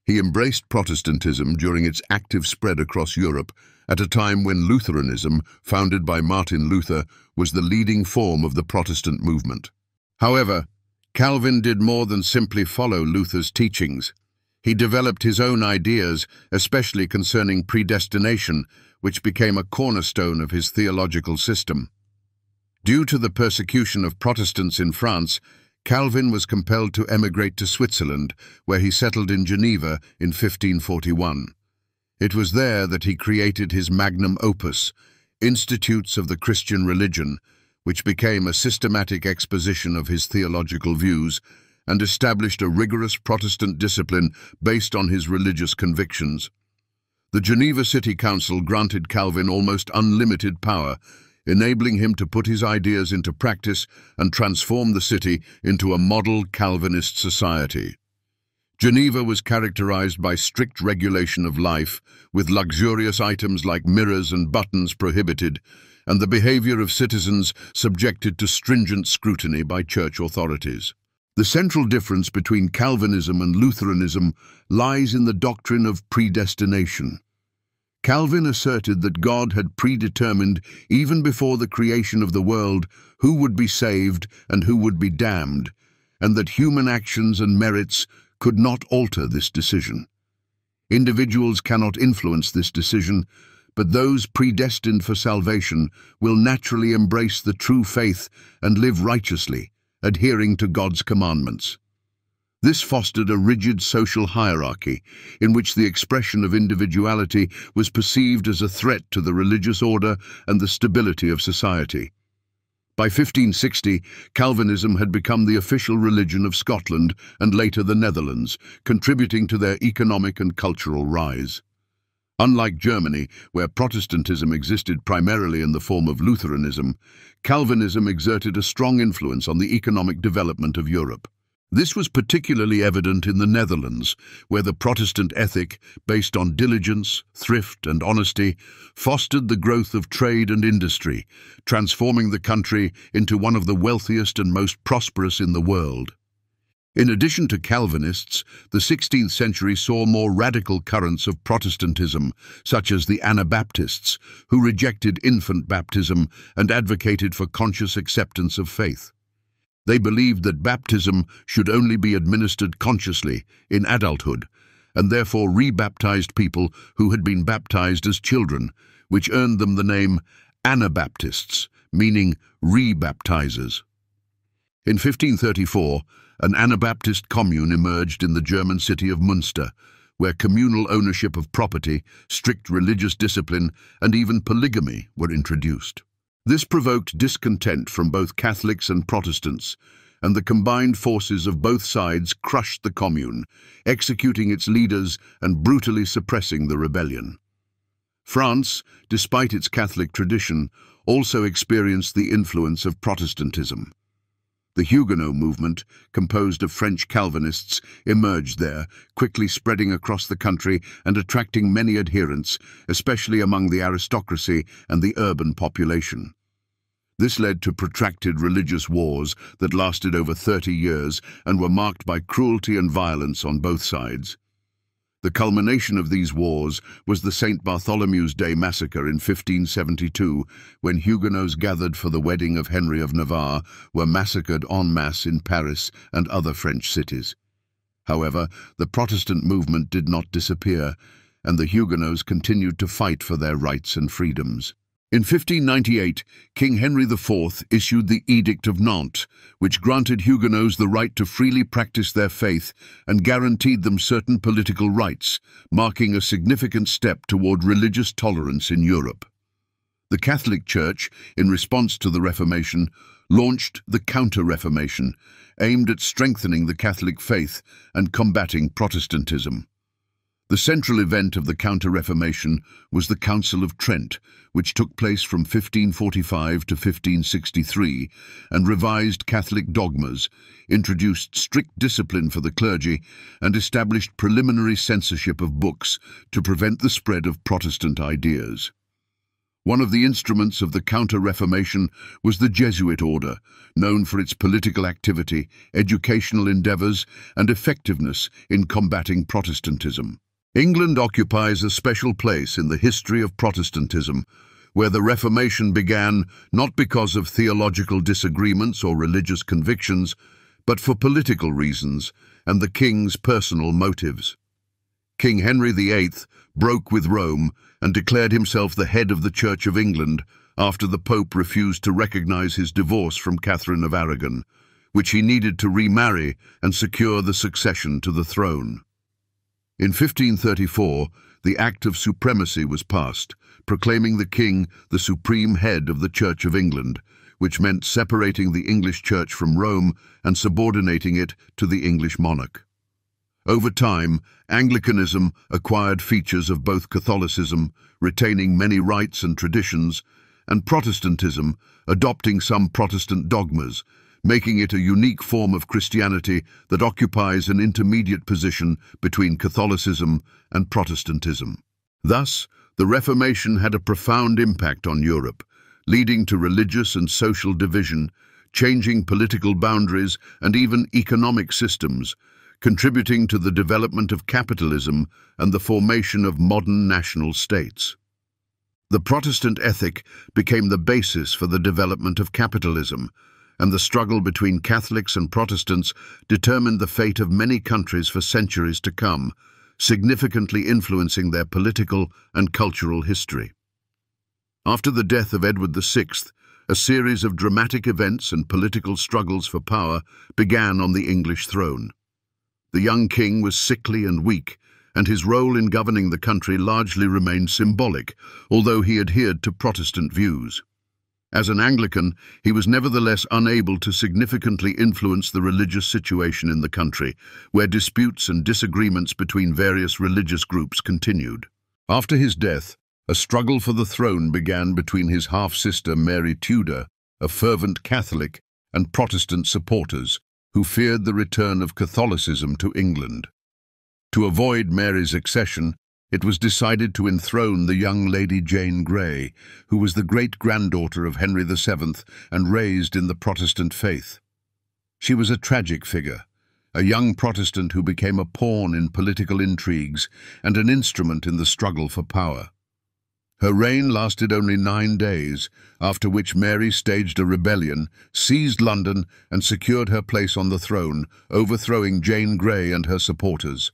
He embraced Protestantism during its active spread across Europe at a time when Lutheranism, founded by Martin Luther, was the leading form of the Protestant movement. However, Calvin did more than simply follow Luther's teachings. He developed his own ideas, especially concerning predestination, which became a cornerstone of his theological system. Due to the persecution of Protestants in France, Calvin was compelled to emigrate to Switzerland, where he settled in Geneva in 1541. It was there that he created his magnum opus, Institutes of the Christian Religion, which became a systematic exposition of his theological views and established a rigorous Protestant discipline based on his religious convictions. The Geneva City Council granted Calvin almost unlimited power, enabling him to put his ideas into practice and transform the city into a model Calvinist society. Geneva was characterized by strict regulation of life, with luxurious items like mirrors and buttons prohibited, and the behavior of citizens subjected to stringent scrutiny by church authorities. The central difference between Calvinism and Lutheranism lies in the doctrine of predestination. Calvin asserted that God had predetermined, even before the creation of the world, who would be saved and who would be damned, and that human actions and merits could not alter this decision. Individuals cannot influence this decision, but those predestined for salvation will naturally embrace the true faith and live righteously, adhering to God's commandments. This fostered a rigid social hierarchy in which the expression of individuality was perceived as a threat to the religious order and the stability of society. By 1560, Calvinism had become the official religion of Scotland and later the Netherlands, contributing to their economic and cultural rise. Unlike Germany, where Protestantism existed primarily in the form of Lutheranism, Calvinism exerted a strong influence on the economic development of Europe. This was particularly evident in the Netherlands, where the Protestant ethic, based on diligence, thrift, and honesty, fostered the growth of trade and industry, transforming the country into one of the wealthiest and most prosperous in the world. In addition to Calvinists, the 16th century saw more radical currents of Protestantism, such as the Anabaptists, who rejected infant baptism and advocated for conscious acceptance of faith. They believed that baptism should only be administered consciously in adulthood, and therefore rebaptized people who had been baptized as children, which earned them the name Anabaptists, meaning rebaptizers. In 1534, an Anabaptist commune emerged in the German city of Münster, where communal ownership of property, strict religious discipline, and even polygamy were introduced. This provoked discontent from both Catholics and Protestants, and the combined forces of both sides crushed the commune, executing its leaders and brutally suppressing the rebellion. France, despite its Catholic tradition, also experienced the influence of Protestantism. The Huguenot movement, composed of French Calvinists, emerged there, quickly spreading across the country and attracting many adherents, especially among the aristocracy and the urban population. This led to protracted religious wars that lasted over 30 years and were marked by cruelty and violence on both sides. The culmination of these wars was the St. Bartholomew's Day massacre in 1572, when Huguenots gathered for the wedding of Henry of Navarre were massacred en masse in Paris and other French cities. However, the Protestant movement did not disappear, and the Huguenots continued to fight for their rights and freedoms. In 1598, King Henry IV issued the Edict of Nantes, which granted Huguenots the right to freely practice their faith and guaranteed them certain political rights, marking a significant step toward religious tolerance in Europe. The Catholic Church, in response to the Reformation, launched the Counter-Reformation, aimed at strengthening the Catholic faith and combating Protestantism. The central event of the Counter-Reformation was the Council of Trent, which took place from 1545 to 1563 and revised Catholic dogmas, introduced strict discipline for the clergy, and established preliminary censorship of books to prevent the spread of Protestant ideas. One of the instruments of the Counter-Reformation was the Jesuit order, known for its political activity, educational endeavors, and effectiveness in combating Protestantism. England occupies a special place in the history of Protestantism, where the Reformation began not because of theological disagreements or religious convictions, but for political reasons and the king's personal motives. King Henry VIII broke with Rome and declared himself the head of the Church of England after the Pope refused to recognize his divorce from Catherine of Aragon, which he needed to remarry and secure the succession to the throne. In 1534, the Act of Supremacy was passed, proclaiming the king the supreme head of the Church of England, which meant separating the English Church from Rome and subordinating it to the English monarch. Over time, Anglicanism acquired features of both Catholicism, retaining many rites and traditions, and Protestantism, adopting some Protestant dogmas, making it a unique form of Christianity that occupies an intermediate position between Catholicism and Protestantism. Thus, the Reformation had a profound impact on Europe, leading to religious and social division, changing political boundaries and even economic systems, contributing to the development of capitalism and the formation of modern national states. The Protestant ethic became the basis for the development of capitalism, and the struggle between Catholics and Protestants determined the fate of many countries for centuries to come, significantly influencing their political and cultural history. After the death of Edward VI, a series of dramatic events and political struggles for power began on the English throne. The young king was sickly and weak, and his role in governing the country largely remained symbolic, although he adhered to Protestant views. As an Anglican, he was nevertheless unable to significantly influence the religious situation in the country, where disputes and disagreements between various religious groups continued. After his death, a struggle for the throne began between his half-sister Mary Tudor, a fervent Catholic, and Protestant supporters, who feared the return of Catholicism to England. To avoid Mary's accession, it was decided to enthrone the young Lady Jane Grey, who was the great-granddaughter of Henry VII and raised in the Protestant faith. She was a tragic figure, a young Protestant who became a pawn in political intrigues and an instrument in the struggle for power. Her reign lasted only 9 days, after which Mary staged a rebellion, seized London, and secured her place on the throne, overthrowing Jane Grey and her supporters.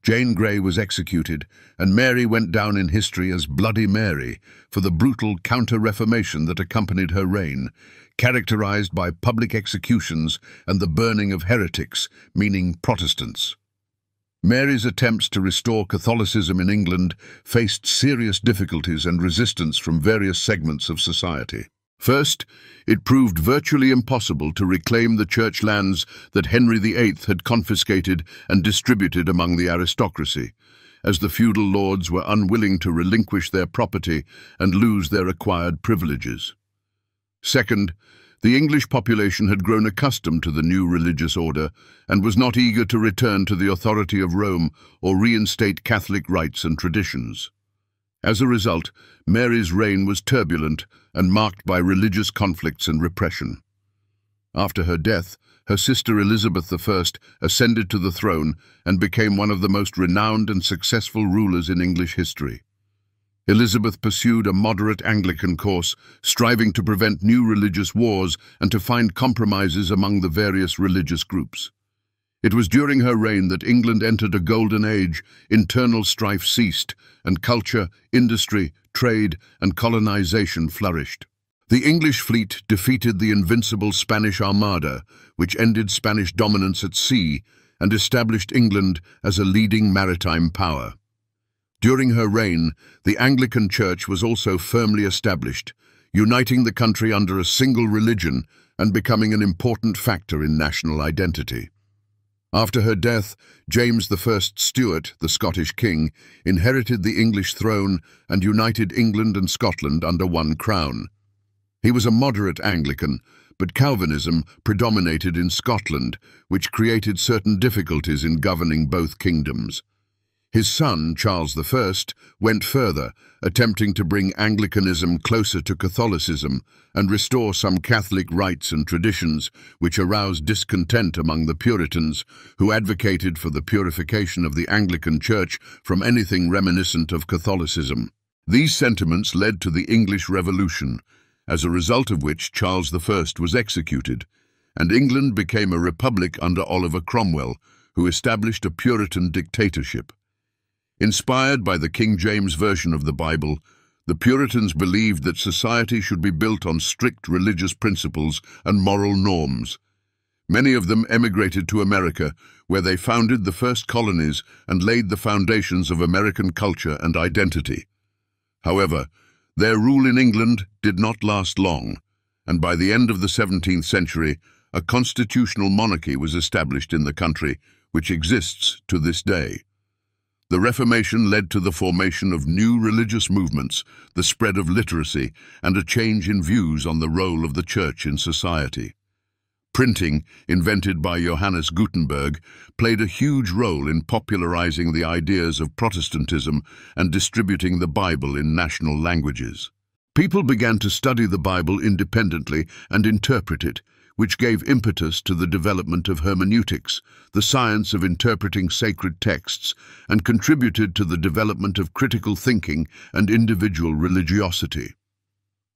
Jane Grey was executed, and Mary went down in history as Bloody Mary for the brutal counter-reformation that accompanied her reign, characterized by public executions and the burning of heretics, meaning Protestants. Mary's attempts to restore Catholicism in England faced serious difficulties and resistance from various segments of society. First, it proved virtually impossible to reclaim the church lands that Henry VIII had confiscated and distributed among the aristocracy, as the feudal lords were unwilling to relinquish their property and lose their acquired privileges. Second, the English population had grown accustomed to the new religious order and was not eager to return to the authority of Rome or reinstate Catholic rites and traditions. As a result, Mary's reign was turbulent and marked by religious conflicts and repression. After her death, her sister Elizabeth I ascended to the throne and became one of the most renowned and successful rulers in English history. Elizabeth pursued a moderate Anglican course, striving to prevent new religious wars and to find compromises among the various religious groups. It was during her reign that England entered a golden age, internal strife ceased, and culture, industry, trade, and colonization flourished. The English fleet defeated the invincible Spanish Armada, which ended Spanish dominance at sea and established England as a leading maritime power. During her reign, the Anglican Church was also firmly established, uniting the country under a single religion and becoming an important factor in national identity. After her death, James I Stuart, the Scottish king, inherited the English throne and united England and Scotland under one crown. He was a moderate Anglican, but Calvinism predominated in Scotland, which created certain difficulties in governing both kingdoms. His son, Charles I, went further, attempting to bring Anglicanism closer to Catholicism and restore some Catholic rites and traditions, which aroused discontent among the Puritans, who advocated for the purification of the Anglican Church from anything reminiscent of Catholicism. These sentiments led to the English Revolution, as a result of which Charles I was executed, and England became a republic under Oliver Cromwell, who established a Puritan dictatorship. Inspired by the King James Version of the Bible, the Puritans believed that society should be built on strict religious principles and moral norms. Many of them emigrated to America, where they founded the first colonies and laid the foundations of American culture and identity. However, their rule in England did not last long, and by the end of the 17th century, a constitutional monarchy was established in the country, which exists to this day. The Reformation led to the formation of new religious movements, the spread of literacy, and a change in views on the role of the Church in society. Printing, invented by Johannes Gutenberg, played a huge role in popularizing the ideas of Protestantism and distributing the Bible in national languages. People began to study the Bible independently and interpret it, which gave impetus to the development of hermeneutics, the science of interpreting sacred texts, and contributed to the development of critical thinking and individual religiosity.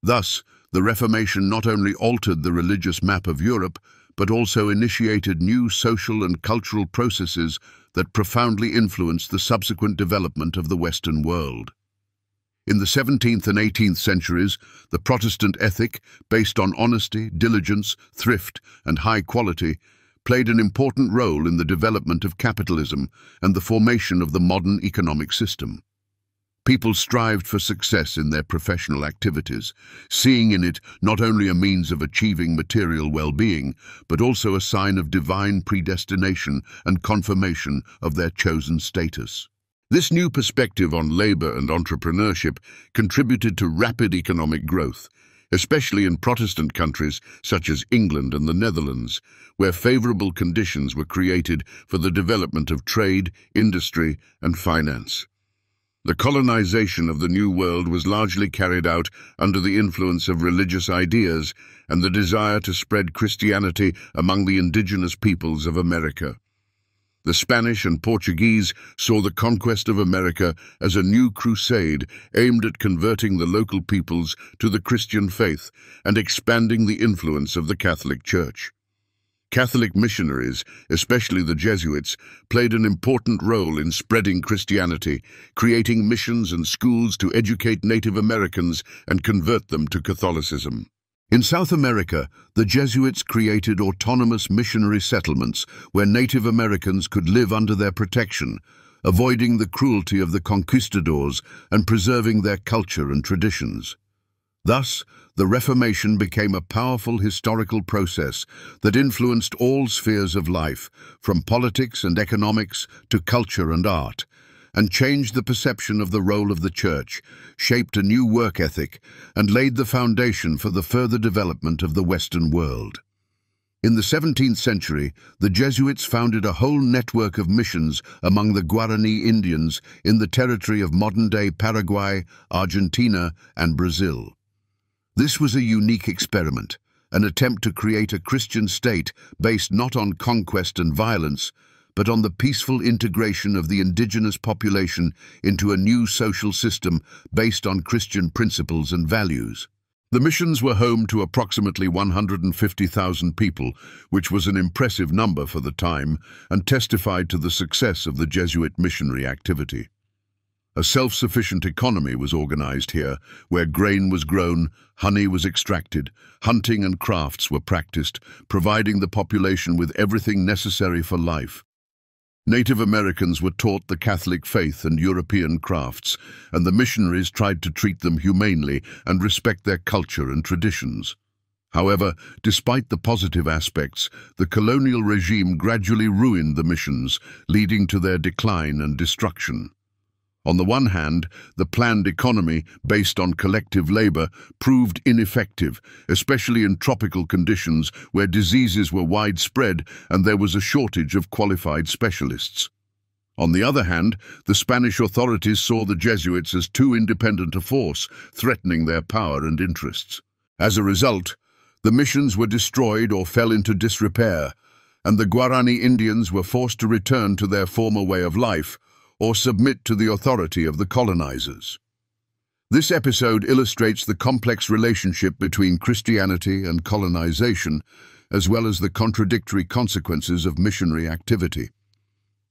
Thus, the Reformation not only altered the religious map of Europe, but also initiated new social and cultural processes that profoundly influenced the subsequent development of the Western world. In the 17th and 18th centuries, the Protestant ethic, based on honesty, diligence, thrift, and high quality, played an important role in the development of capitalism and the formation of the modern economic system. People strived for success in their professional activities, seeing in it not only a means of achieving material well-being, but also a sign of divine predestination and confirmation of their chosen status. This new perspective on labor and entrepreneurship contributed to rapid economic growth, especially in Protestant countries such as England and the Netherlands, where favorable conditions were created for the development of trade, industry, and finance. The colonization of the New World was largely carried out under the influence of religious ideas and the desire to spread Christianity among the indigenous peoples of America. The Spanish and Portuguese saw the conquest of America as a new crusade aimed at converting the local peoples to the Christian faith and expanding the influence of the Catholic Church. Catholic missionaries, especially the Jesuits, played an important role in spreading Christianity, creating missions and schools to educate Native Americans and convert them to Catholicism. In South America, the Jesuits created autonomous missionary settlements where Native Americans could live under their protection, avoiding the cruelty of the conquistadors and preserving their culture and traditions. Thus, the Reformation became a powerful historical process that influenced all spheres of life, from politics and economics to culture and art, and changed the perception of the role of the Church, shaped a new work ethic, and laid the foundation for the further development of the Western world. In the 17th century, the Jesuits founded a whole network of missions among the Guarani Indians in the territory of modern-day Paraguay, Argentina, and Brazil. This was a unique experiment, an attempt to create a Christian state based not on conquest and violence, but on the peaceful integration of the indigenous population into a new social system based on Christian principles and values. The missions were home to approximately 150,000 people, which was an impressive number for the time and testified to the success of the Jesuit missionary activity. A self-sufficient economy was organized here, where grain was grown, honey was extracted, hunting and crafts were practiced, providing the population with everything necessary for life. Native Americans were taught the Catholic faith and European crafts, and the missionaries tried to treat them humanely and respect their culture and traditions. However, despite the positive aspects, the colonial regime gradually ruined the missions, leading to their decline and destruction. On the one hand, the planned economy, based on collective labor, proved ineffective, especially in tropical conditions where diseases were widespread and there was a shortage of qualified specialists. On the other hand, the Spanish authorities saw the Jesuits as too independent a force, threatening their power and interests. As a result, the missions were destroyed or fell into disrepair, and the Guarani Indians were forced to return to their former way of life, or submit to the authority of the colonizers. This episode illustrates the complex relationship between Christianity and colonization, as well as the contradictory consequences of missionary activity.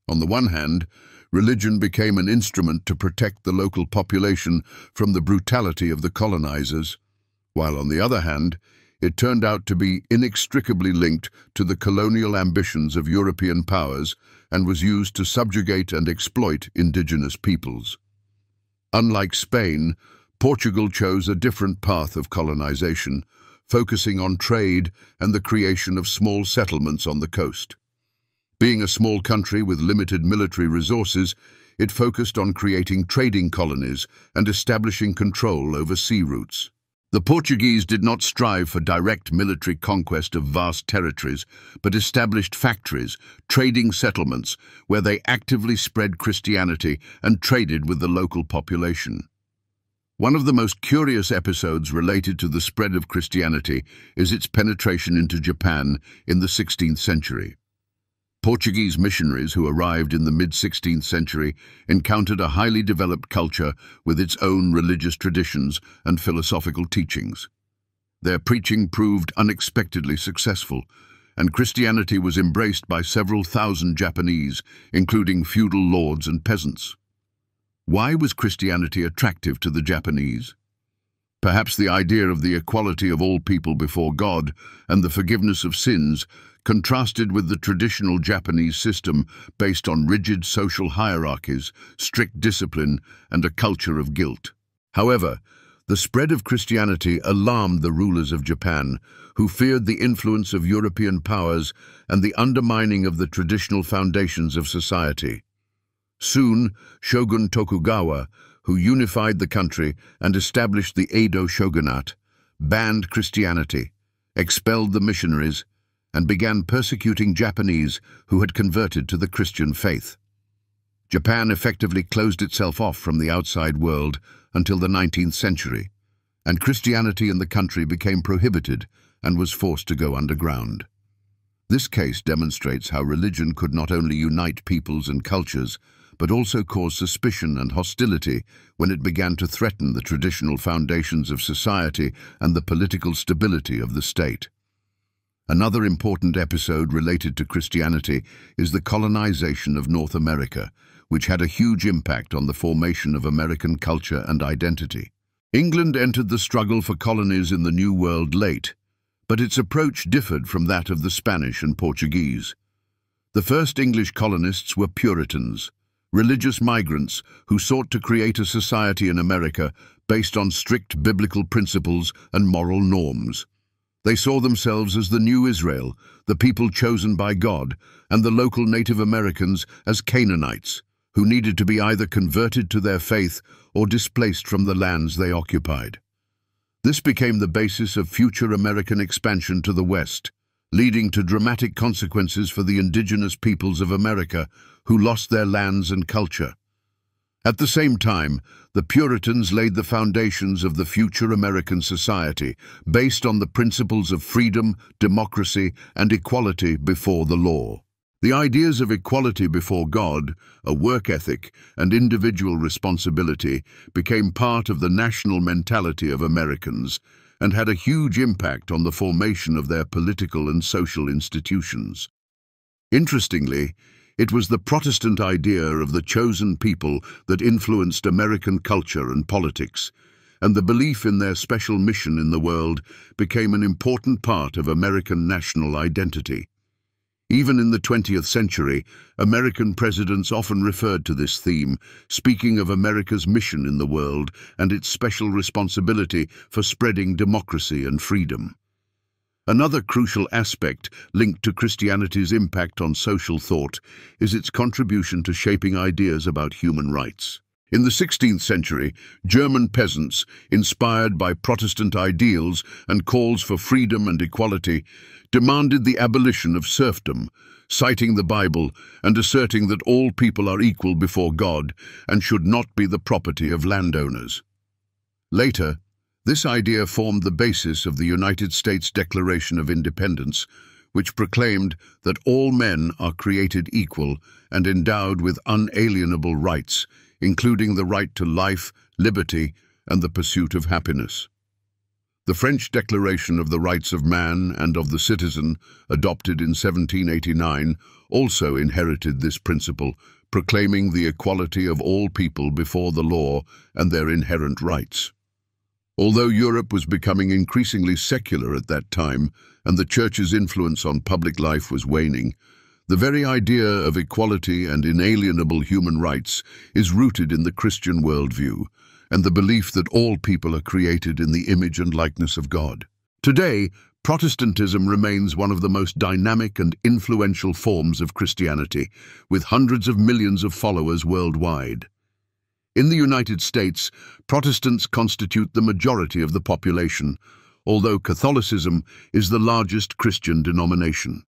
On the one hand, religion became an instrument to protect the local population from the brutality of the colonizers, while on the other hand, it turned out to be inextricably linked to the colonial ambitions of European powers and was used to subjugate and exploit indigenous peoples. Unlike Spain, Portugal chose a different path of colonization, focusing on trade and the creation of small settlements on the coast. Being a small country with limited military resources, it focused on creating trading colonies and establishing control over sea routes. The Portuguese did not strive for direct military conquest of vast territories, but established factories, trading settlements, where they actively spread Christianity and traded with the local population. One of the most curious episodes related to the spread of Christianity is its penetration into Japan in the 16th century. Portuguese missionaries who arrived in the mid-16th century encountered a highly developed culture with its own religious traditions and philosophical teachings. Their preaching proved unexpectedly successful, and Christianity was embraced by several thousand Japanese, including feudal lords and peasants. Why was Christianity attractive to the Japanese? Perhaps the idea of the equality of all people before God and the forgiveness of sins contrasted with the traditional Japanese system based on rigid social hierarchies, strict discipline, and a culture of guilt. However, the spread of Christianity alarmed the rulers of Japan, who feared the influence of European powers and the undermining of the traditional foundations of society. Soon, Shogun Tokugawa, who unified the country and established the Edo shogunate, banned Christianity, expelled the missionaries, and began persecuting Japanese who had converted to the Christian faith. Japan effectively closed itself off from the outside world until the 19th century, and Christianity in the country became prohibited and was forced to go underground. This case demonstrates how religion could not only unite peoples and cultures, but also cause suspicion and hostility when it began to threaten the traditional foundations of society and the political stability of the state. Another important episode related to Christianity is the colonization of North America, which had a huge impact on the formation of American culture and identity. England entered the struggle for colonies in the New World late, but its approach differed from that of the Spanish and Portuguese. The first English colonists were Puritans, religious migrants who sought to create a society in America based on strict biblical principles and moral norms. They saw themselves as the new Israel, the people chosen by God, and the local Native Americans as Canaanites, who needed to be either converted to their faith or displaced from the lands they occupied. This became the basis of future American expansion to the West, leading to dramatic consequences for the indigenous peoples of America who lost their lands and culture. At the same time, the Puritans laid the foundations of the future American society based on the principles of freedom, democracy, and equality before the law. The ideas of equality before God, a work ethic, and individual responsibility became part of the national mentality of Americans and had a huge impact on the formation of their political and social institutions. Interestingly, it was the Protestant idea of the chosen people that influenced American culture and politics, and the belief in their special mission in the world became an important part of American national identity. Even in the 20th century, American presidents often referred to this theme, speaking of America's mission in the world and its special responsibility for spreading democracy and freedom. Another crucial aspect linked to Christianity's impact on social thought is its contribution to shaping ideas about human rights. In the 16th century, German peasants, inspired by Protestant ideals and calls for freedom and equality, demanded the abolition of serfdom, citing the Bible and asserting that all people are equal before God and should not be the property of landowners. Later, this idea formed the basis of the United States Declaration of Independence, which proclaimed that all men are created equal and endowed with unalienable rights, including the right to life, liberty, and the pursuit of happiness. The French Declaration of the Rights of Man and of the Citizen, adopted in 1789, also inherited this principle, proclaiming the equality of all people before the law and their inherent rights. Although Europe was becoming increasingly secular at that time, and the Church's influence on public life was waning, the very idea of equality and inalienable human rights is rooted in the Christian worldview and the belief that all people are created in the image and likeness of God. Today, Protestantism remains one of the most dynamic and influential forms of Christianity, with hundreds of millions of followers worldwide. In the United States, Protestants constitute the majority of the population, although Catholicism is the largest Christian denomination.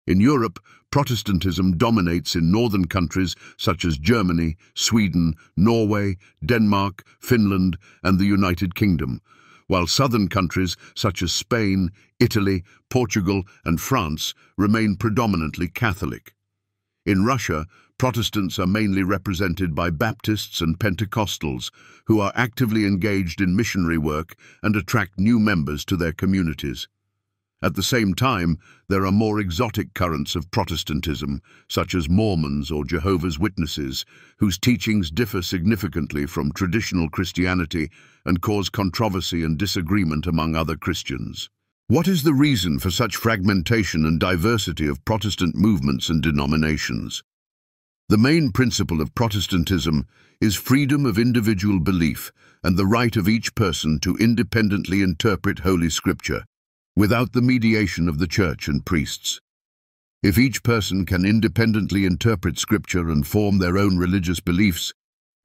In Europe, Protestantism dominates in northern countries such as Germany, Sweden, Norway, Denmark, Finland, and the United Kingdom, while southern countries such as Spain, Italy, Portugal, and France remain predominantly Catholic. In Russia, Protestants are mainly represented by Baptists and Pentecostals, who are actively engaged in missionary work and attract new members to their communities. At the same time, there are more exotic currents of Protestantism, such as Mormons or Jehovah's Witnesses, whose teachings differ significantly from traditional Christianity and cause controversy and disagreement among other Christians. What is the reason for such fragmentation and diversity of Protestant movements and denominations? The main principle of Protestantism is freedom of individual belief and the right of each person to independently interpret Holy Scripture, without the mediation of the Church and priests. If each person can independently interpret Scripture and form their own religious beliefs,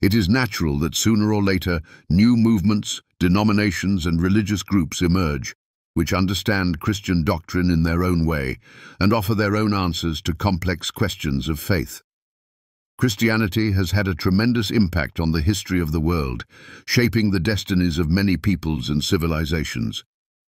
it is natural that sooner or later new movements, denominations, and religious groups emerge, which understand Christian doctrine in their own way and offer their own answers to complex questions of faith. Christianity has had a tremendous impact on the history of the world, shaping the destinies of many peoples and civilizations.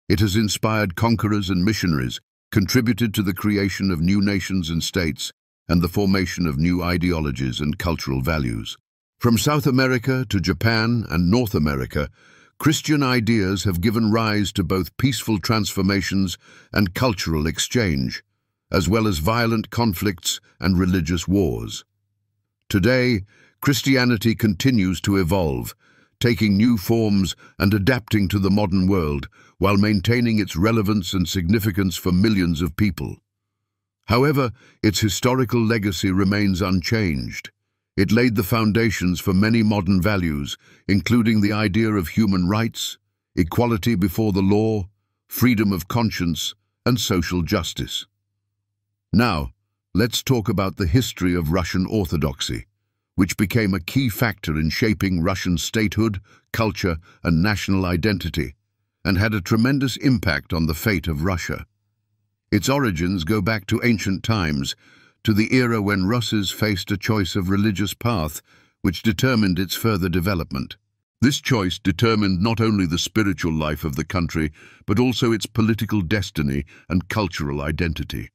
It has inspired conquerors and missionaries, contributed to the creation of new nations and states, and the formation of new ideologies and cultural values. From South America to Japan and North America, Christian ideas have given rise to both peaceful transformations and cultural exchange, as well as violent conflicts and religious wars. Today, Christianity continues to evolve, taking new forms and adapting to the modern world, while maintaining its relevance and significance for millions of people. However, its historical legacy remains unchanged. It laid the foundations for many modern values, including the idea of human rights, equality before the law, freedom of conscience, and social justice. Now, let's talk about the history of Russian Orthodoxy, which became a key factor in shaping Russian statehood, culture, and national identity, and had a tremendous impact on the fate of Russia. Its origins go back to ancient times, to the era when Russes faced a choice of religious path, which determined its further development. This choice determined not only the spiritual life of the country, but also its political destiny and cultural identity.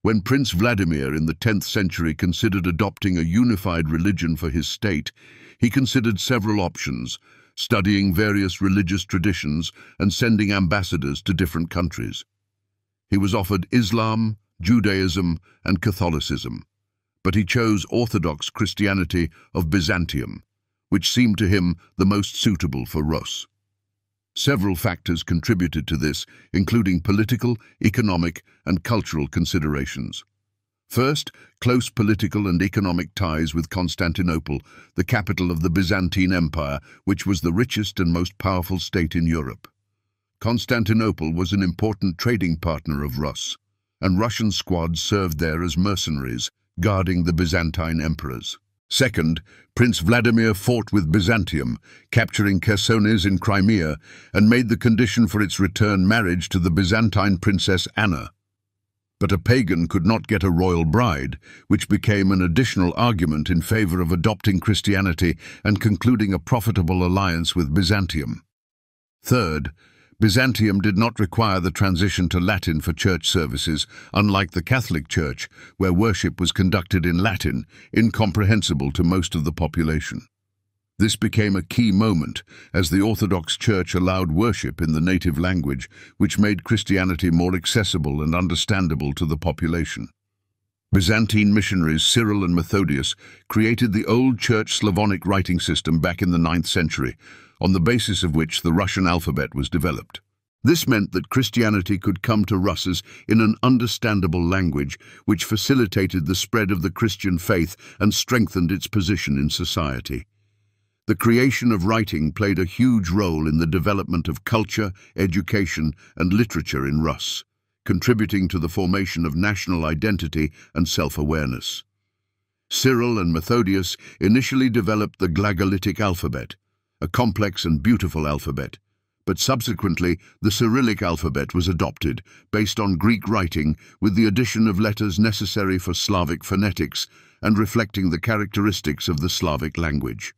When Prince Vladimir in the 10th century considered adopting a unified religion for his state, he considered several options, studying various religious traditions and sending ambassadors to different countries. He was offered Islam, Judaism, and Catholicism, but he chose Orthodox Christianity of Byzantium, which seemed to him the most suitable for Rus. Several factors contributed to this, including political, economic, and cultural considerations. First, close political and economic ties with Constantinople, the capital of the Byzantine Empire, which was the richest and most powerful state in Europe. Constantinople was an important trading partner of Rus, and Russian squads served there as mercenaries, guarding the Byzantine emperors. Second, Prince Vladimir fought with Byzantium, capturing Chersones in Crimea, and made the condition for its return marriage to the Byzantine princess Anna. But a pagan could not get a royal bride, which became an additional argument in favor of adopting Christianity and concluding a profitable alliance with Byzantium. Third, Byzantium did not require the transition to Latin for church services, unlike the Catholic Church, where worship was conducted in Latin, incomprehensible to most of the population. This became a key moment, as the Orthodox Church allowed worship in the native language, which made Christianity more accessible and understandable to the population. Byzantine missionaries Cyril and Methodius created the Old Church Slavonic writing system back in the 9th century, on the basis of which the Russian alphabet was developed. This meant that Christianity could come to Russes in an understandable language, which facilitated the spread of the Christian faith and strengthened its position in society. The creation of writing played a huge role in the development of culture, education, and literature in Rus, contributing to the formation of national identity and self-awareness. Cyril and Methodius initially developed the Glagolitic alphabet, a complex and beautiful alphabet, but subsequently the Cyrillic alphabet was adopted, based on Greek writing, with the addition of letters necessary for Slavic phonetics and reflecting the characteristics of the Slavic language.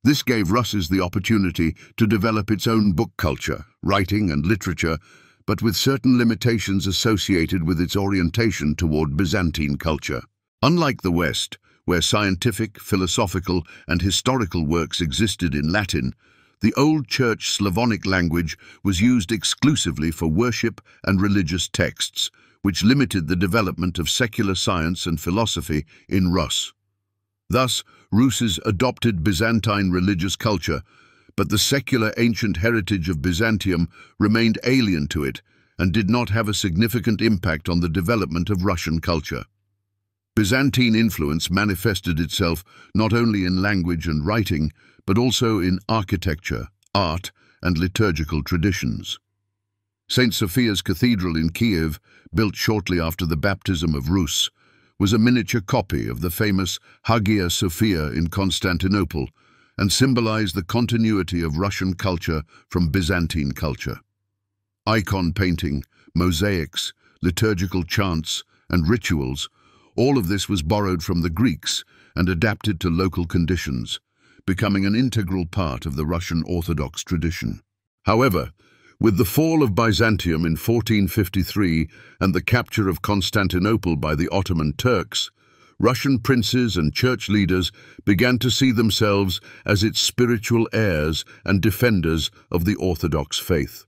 This gave Russes the opportunity to develop its own book culture, writing and literature, but with certain limitations associated with its orientation toward Byzantine culture. Unlike the West, where scientific, philosophical, and historical works existed in Latin, The Old Church Slavonic language was used exclusively for worship and religious texts, which limited the development of secular science and philosophy in Rus. Thus, Rus's adopted Byzantine religious culture, but the secular ancient heritage of Byzantium remained alien to it and did not have a significant impact on the development of Russian culture. Byzantine influence manifested itself not only in language and writing, but also in architecture, art, and liturgical traditions. St. Sophia's Cathedral in Kiev, built shortly after the baptism of Rus, was a miniature copy of the famous Hagia Sophia in Constantinople and symbolized the continuity of Russian culture from Byzantine culture. Icon painting, mosaics, liturgical chants, and rituals, all of this was borrowed from the Greeks and adapted to local conditions, becoming an integral part of the Russian Orthodox tradition. However, with the fall of Byzantium in 1453 and the capture of Constantinople by the Ottoman Turks, Russian princes and church leaders began to see themselves as its spiritual heirs and defenders of the Orthodox faith.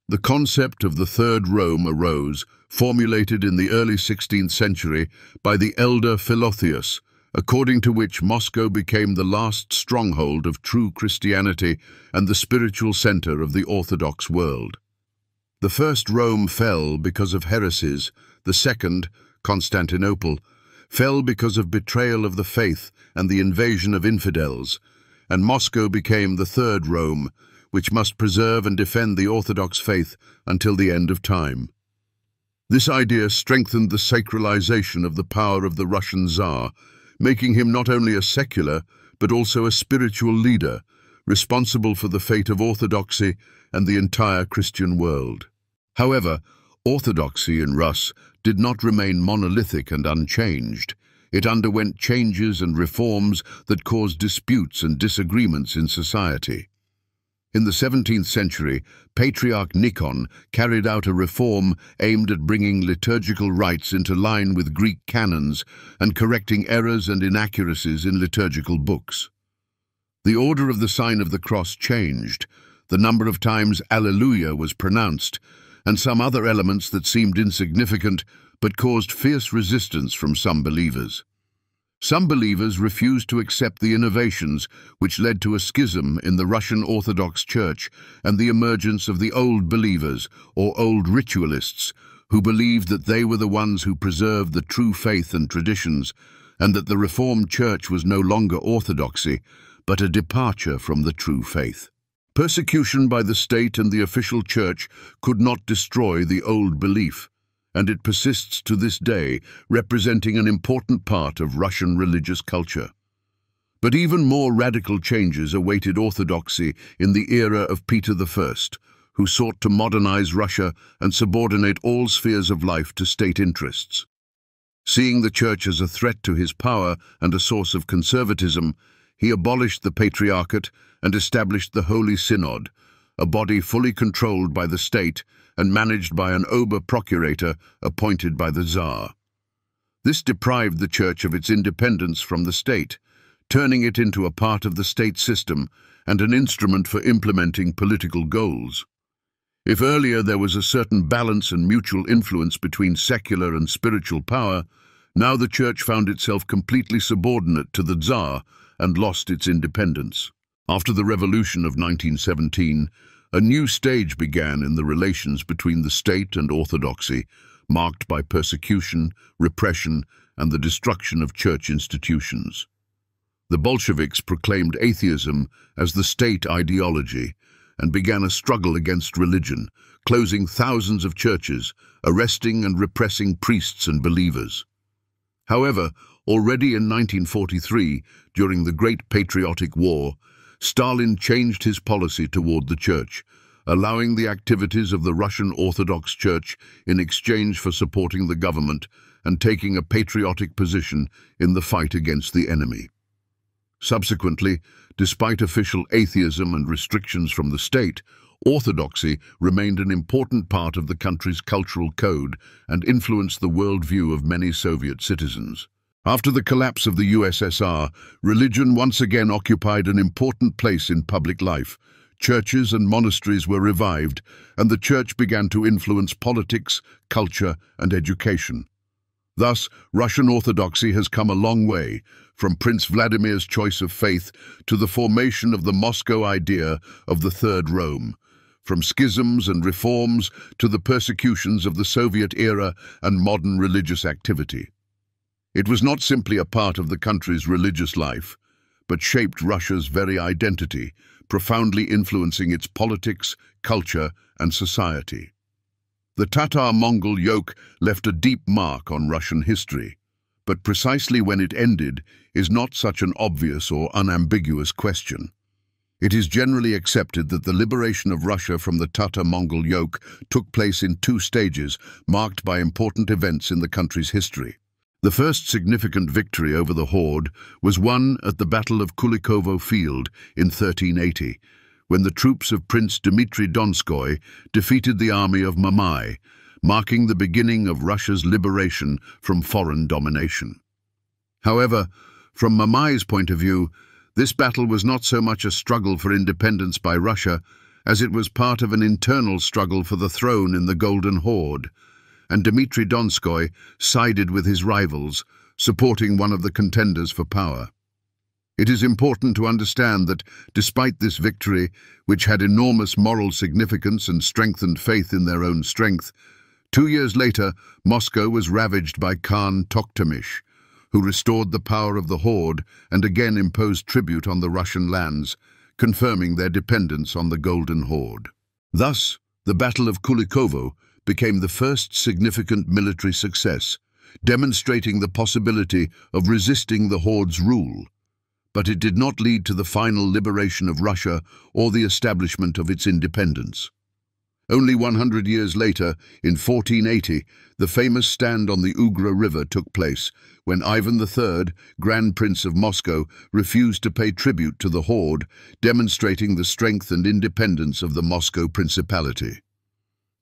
The concept of the Third Rome arose, formulated in the early 16th century by the elder Philotheus, according to which Moscow became the last stronghold of true Christianity and the spiritual center of the Orthodox world. The first Rome fell because of heresies, the second, Constantinople, fell because of betrayal of the faith and the invasion of infidels, and Moscow became the third Rome, which must preserve and defend the Orthodox faith until the end of time. This idea strengthened the sacralization of the power of the Russian Tsar, making him not only a secular, but also a spiritual leader, responsible for the fate of orthodoxy and the entire Christian world. However, orthodoxy in Rus did not remain monolithic and unchanged. It underwent changes and reforms that caused disputes and disagreements in society. In the 17th century, Patriarch Nikon carried out a reform aimed at bringing liturgical rites into line with Greek canons and correcting errors and inaccuracies in liturgical books. The order of the sign of the cross changed, the number of times Alleluia was pronounced, and some other elements that seemed insignificant but caused fierce resistance from some believers. Some believers refused to accept the innovations, which led to a schism in the Russian Orthodox Church and the emergence of the Old Believers, or Old Ritualists, who believed that they were the ones who preserved the true faith and traditions, and that the Reformed Church was no longer orthodoxy, but a departure from the true faith. Persecution by the state and the official church could not destroy the old belief, and it persists to this day, representing an important part of Russian religious culture. But even more radical changes awaited orthodoxy in the era of Peter I, who sought to modernize Russia and subordinate all spheres of life to state interests. Seeing the church as a threat to his power and a source of conservatism, he abolished the Patriarchate and established the Holy Synod, a body fully controlled by the state and managed by an Ober-Procurator appointed by the Tsar. This deprived the Church of its independence from the state, turning it into a part of the state system and an instrument for implementing political goals. If earlier there was a certain balance and mutual influence between secular and spiritual power, now the Church found itself completely subordinate to the Tsar and lost its independence. After the Revolution of 1917, a new stage began in the relations between the state and orthodoxy, marked by persecution, repression, and the destruction of church institutions. The Bolsheviks proclaimed atheism as the state ideology and began a struggle against religion, closing thousands of churches, arresting and repressing priests and believers. However, already in 1943, during the Great Patriotic War, Stalin changed his policy toward the Church, allowing the activities of the Russian Orthodox Church in exchange for supporting the government and taking a patriotic position in the fight against the enemy. Subsequently, despite official atheism and restrictions from the state, orthodoxy remained an important part of the country's cultural code and influenced the worldview of many Soviet citizens. After the collapse of the USSR, religion once again occupied an important place in public life. Churches and monasteries were revived, and the church began to influence politics, culture, and education. Thus, Russian Orthodoxy has come a long way, from Prince Vladimir's choice of faith to the formation of the Moscow idea of the Third Rome, from schisms and reforms to the persecutions of the Soviet era and modern religious activity. It was not simply a part of the country's religious life, but shaped Russia's very identity, profoundly influencing its politics, culture, and society. The Tatar-Mongol yoke left a deep mark on Russian history, but precisely when it ended is not such an obvious or unambiguous question. It is generally accepted that the liberation of Russia from the Tatar-Mongol yoke took place in two stages, marked by important events in the country's history. The first significant victory over the horde was won at the Battle of Kulikovo Field in 1380, when the troops of Prince Dmitry Donskoy defeated the army of Mamai, marking the beginning of Russia's liberation from foreign domination. However, from Mamai's point of view, this battle was not so much a struggle for independence by Russia as it was part of an internal struggle for the throne in the Golden Horde, and Dmitry Donskoy sided with his rivals, supporting one of the contenders for power. It is important to understand that, despite this victory, which had enormous moral significance and strengthened faith in their own strength, 2 years later, Moscow was ravaged by Khan Tokhtamysh, who restored the power of the horde and again imposed tribute on the Russian lands, confirming their dependence on the Golden Horde. Thus, the Battle of Kulikovo became the first significant military success, demonstrating the possibility of resisting the horde's rule. But it did not lead to the final liberation of Russia or the establishment of its independence. Only 100 years later, in 1480, the famous stand on the Ugra River took place, when Ivan III, Grand Prince of Moscow, refused to pay tribute to the horde, demonstrating the strength and independence of the Moscow Principality.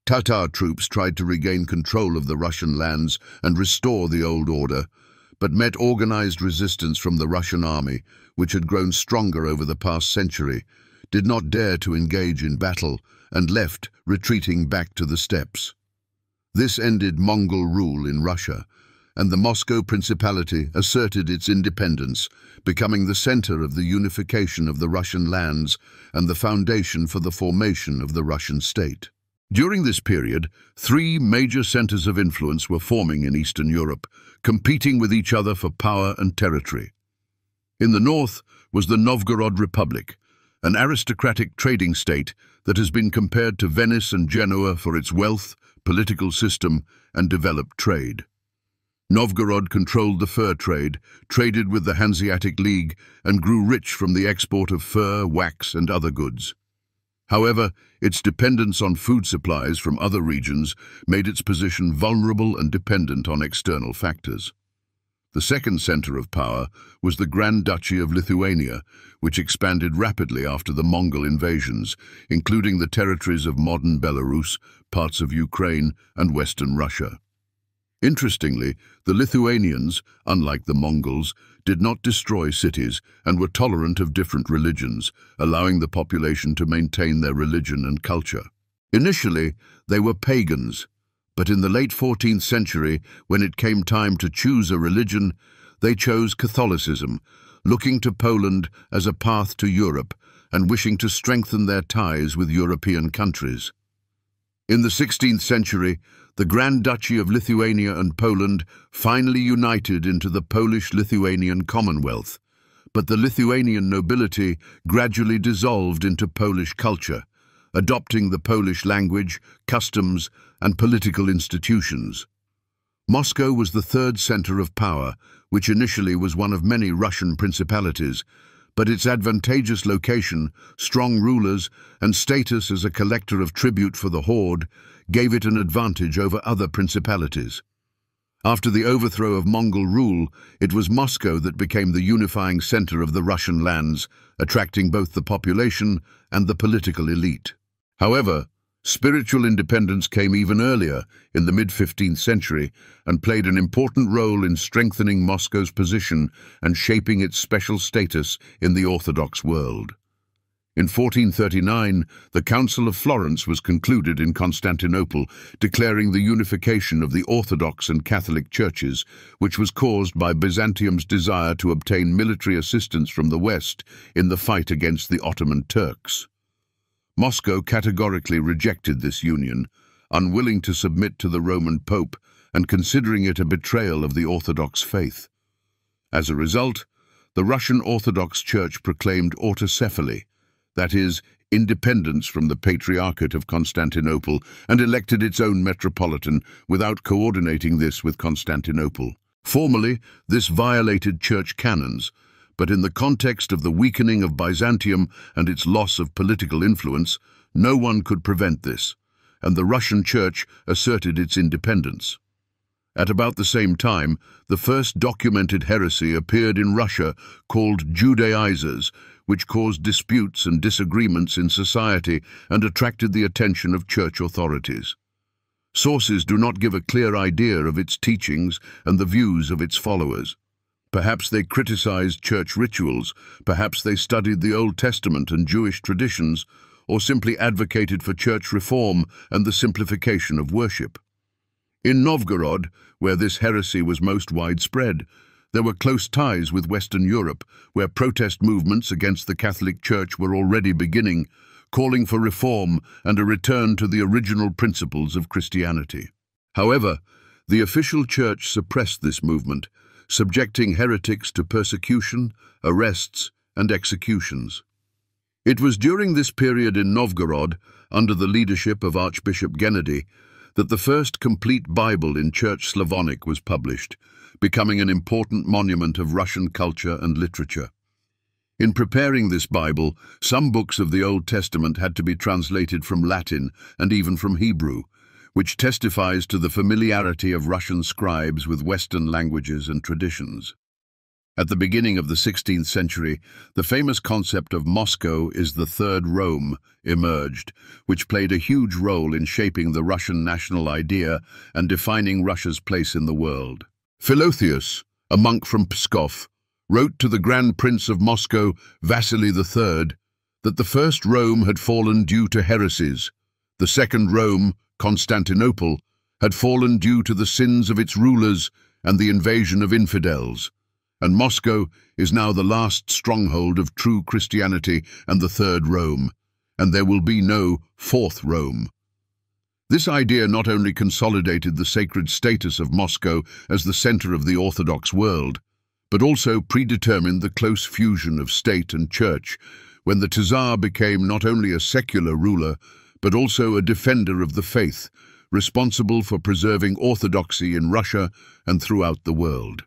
Tatar troops tried to regain control of the Russian lands and restore the old order, but met organized resistance from the Russian army, which had grown stronger over the past century, did not dare to engage in battle, and left, retreating back to the steppes. This ended Mongol rule in Russia, and the Moscow Principality asserted its independence, becoming the center of the unification of the Russian lands and the foundation for the formation of the Russian state. During this period, 3 major centers of influence were forming in Eastern Europe, competing with each other for power and territory. In the north was the Novgorod Republic, an aristocratic trading state that has been compared to Venice and Genoa for its wealth, political system, and developed trade. Novgorod controlled the fur trade, traded with the Hanseatic League, and grew rich from the export of fur, wax, and other goods. However, its dependence on food supplies from other regions made its position vulnerable and dependent on external factors. The second center of power was the Grand Duchy of Lithuania, which expanded rapidly after the Mongol invasions, including the territories of modern Belarus, parts of Ukraine, and western Russia. Interestingly, the Lithuanians, unlike the Mongols, did not destroy cities and were tolerant of different religions, allowing the population to maintain their religion and culture. Initially, they were pagans, but in the late 14th century, when it came time to choose a religion, they chose Catholicism, looking to Poland as a path to Europe and wishing to strengthen their ties with European countries. In the 16th century, the Grand Duchy of Lithuania and Poland finally united into the Polish-Lithuanian Commonwealth, but the Lithuanian nobility gradually dissolved into Polish culture, adopting the Polish language, customs, and political institutions. Moscow was the third center of power, which initially was one of many Russian principalities, but its advantageous location, strong rulers, and status as a collector of tribute for the horde gave it an advantage over other principalities. After the overthrow of Mongol rule, it was Moscow that became the unifying center of the Russian lands, attracting both the population and the political elite. However, Spiritual independence came even earlier, in the mid-15th century, and played an important role in strengthening Moscow's position and shaping its special status in the Orthodox world. In 1439, the Council of Florence was concluded in Constantinople, declaring the unification of the Orthodox and Catholic churches, which was caused by Byzantium's desire to obtain military assistance from the West in the fight against the Ottoman Turks. Moscow categorically rejected this union, unwilling to submit to the Roman Pope and considering it a betrayal of the Orthodox faith. As a result, the Russian Orthodox Church proclaimed autocephaly, that is, independence from the Patriarchate of Constantinople, and elected its own metropolitan without coordinating this with Constantinople. Formally, this violated church canons, but in the context of the weakening of Byzantium and its loss of political influence, no one could prevent this, and the Russian Church asserted its independence. At about the same time, the first documented heresy appeared in Russia called Judaizers, which caused disputes and disagreements in society and attracted the attention of church authorities. Sources do not give a clear idea of its teachings and the views of its followers. Perhaps they criticized church rituals, perhaps they studied the Old Testament and Jewish traditions, or simply advocated for church reform and the simplification of worship. In Novgorod, where this heresy was most widespread, there were close ties with Western Europe, where protest movements against the Catholic Church were already beginning, calling for reform and a return to the original principles of Christianity. However, the official church suppressed this movement, subjecting heretics to persecution, arrests, and executions. It was during this period in Novgorod, under the leadership of Archbishop Gennady, that the first complete Bible in Church Slavonic was published, becoming an important monument of Russian culture and literature. In preparing this Bible, some books of the Old Testament had to be translated from Latin and even from Hebrew, which testifies to the familiarity of Russian scribes with Western languages and traditions. At the beginning of the 16th century, the famous concept of Moscow is the Third Rome emerged, which played a huge role in shaping the Russian national idea and defining Russia's place in the world. Philotheus, a monk from Pskov, wrote to the Grand Prince of Moscow, Vasily III, that the first Rome had fallen due to heresies, the second Rome, Constantinople, had fallen due to the sins of its rulers and the invasion of infidels, and Moscow is now the last stronghold of true Christianity and the Third Rome, and there will be no Fourth Rome. This idea not only consolidated the sacred status of Moscow as the center of the Orthodox world, but also predetermined the close fusion of state and church, when the Tsar became not only a secular ruler, but also a defender of the faith, responsible for preserving orthodoxy in Russia and throughout the world.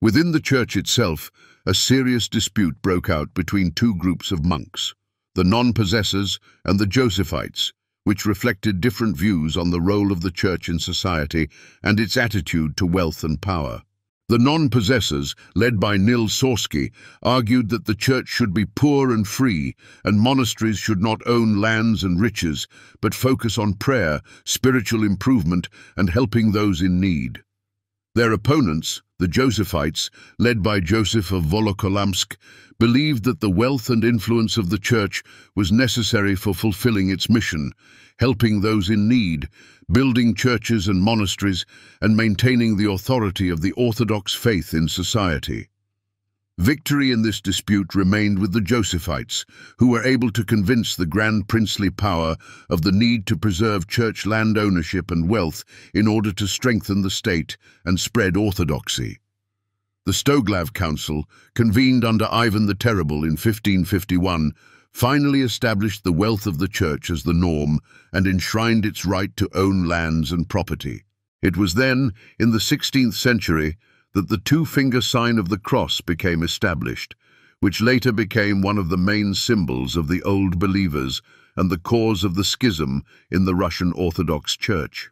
Within the church itself, a serious dispute broke out between two groups of monks, the non-possessors and the Josephites, which reflected different views on the role of the church in society and its attitude to wealth and power. The non-possessors, led by Nil Sorsky, argued that the church should be poor and free, and monasteries should not own lands and riches, but focus on prayer, spiritual improvement, and helping those in need. Their opponents, the Josephites, led by Joseph of Volokolamsk, believed that the wealth and influence of the church was necessary for fulfilling its mission, helping those in need, building churches and monasteries, and maintaining the authority of the Orthodox faith in society. Victory in this dispute remained with the Josephites, who were able to convince the Grand Princely power of the need to preserve church land ownership and wealth in order to strengthen the state and spread orthodoxy. The Stoglav Council, convened under Ivan the Terrible in 1551, finally established the wealth of the church as the norm and enshrined its right to own lands and property. It was then, in the 16th century, that the two-finger sign of the cross became established, which later became one of the main symbols of the Old Believers and the cause of the schism in the Russian Orthodox Church.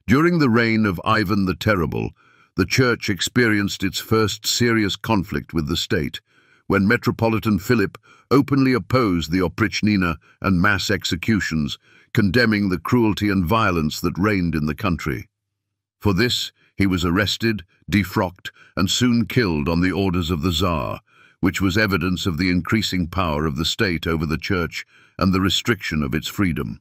During the reign of Ivan the Terrible, the Church experienced its first serious conflict with the state, when Metropolitan Philip openly opposed the oprichnina and mass executions, condemning the cruelty and violence that reigned in the country. For this, he was arrested, defrocked, and soon killed on the orders of the Tsar, which was evidence of the increasing power of the state over the Church and the restriction of its freedom.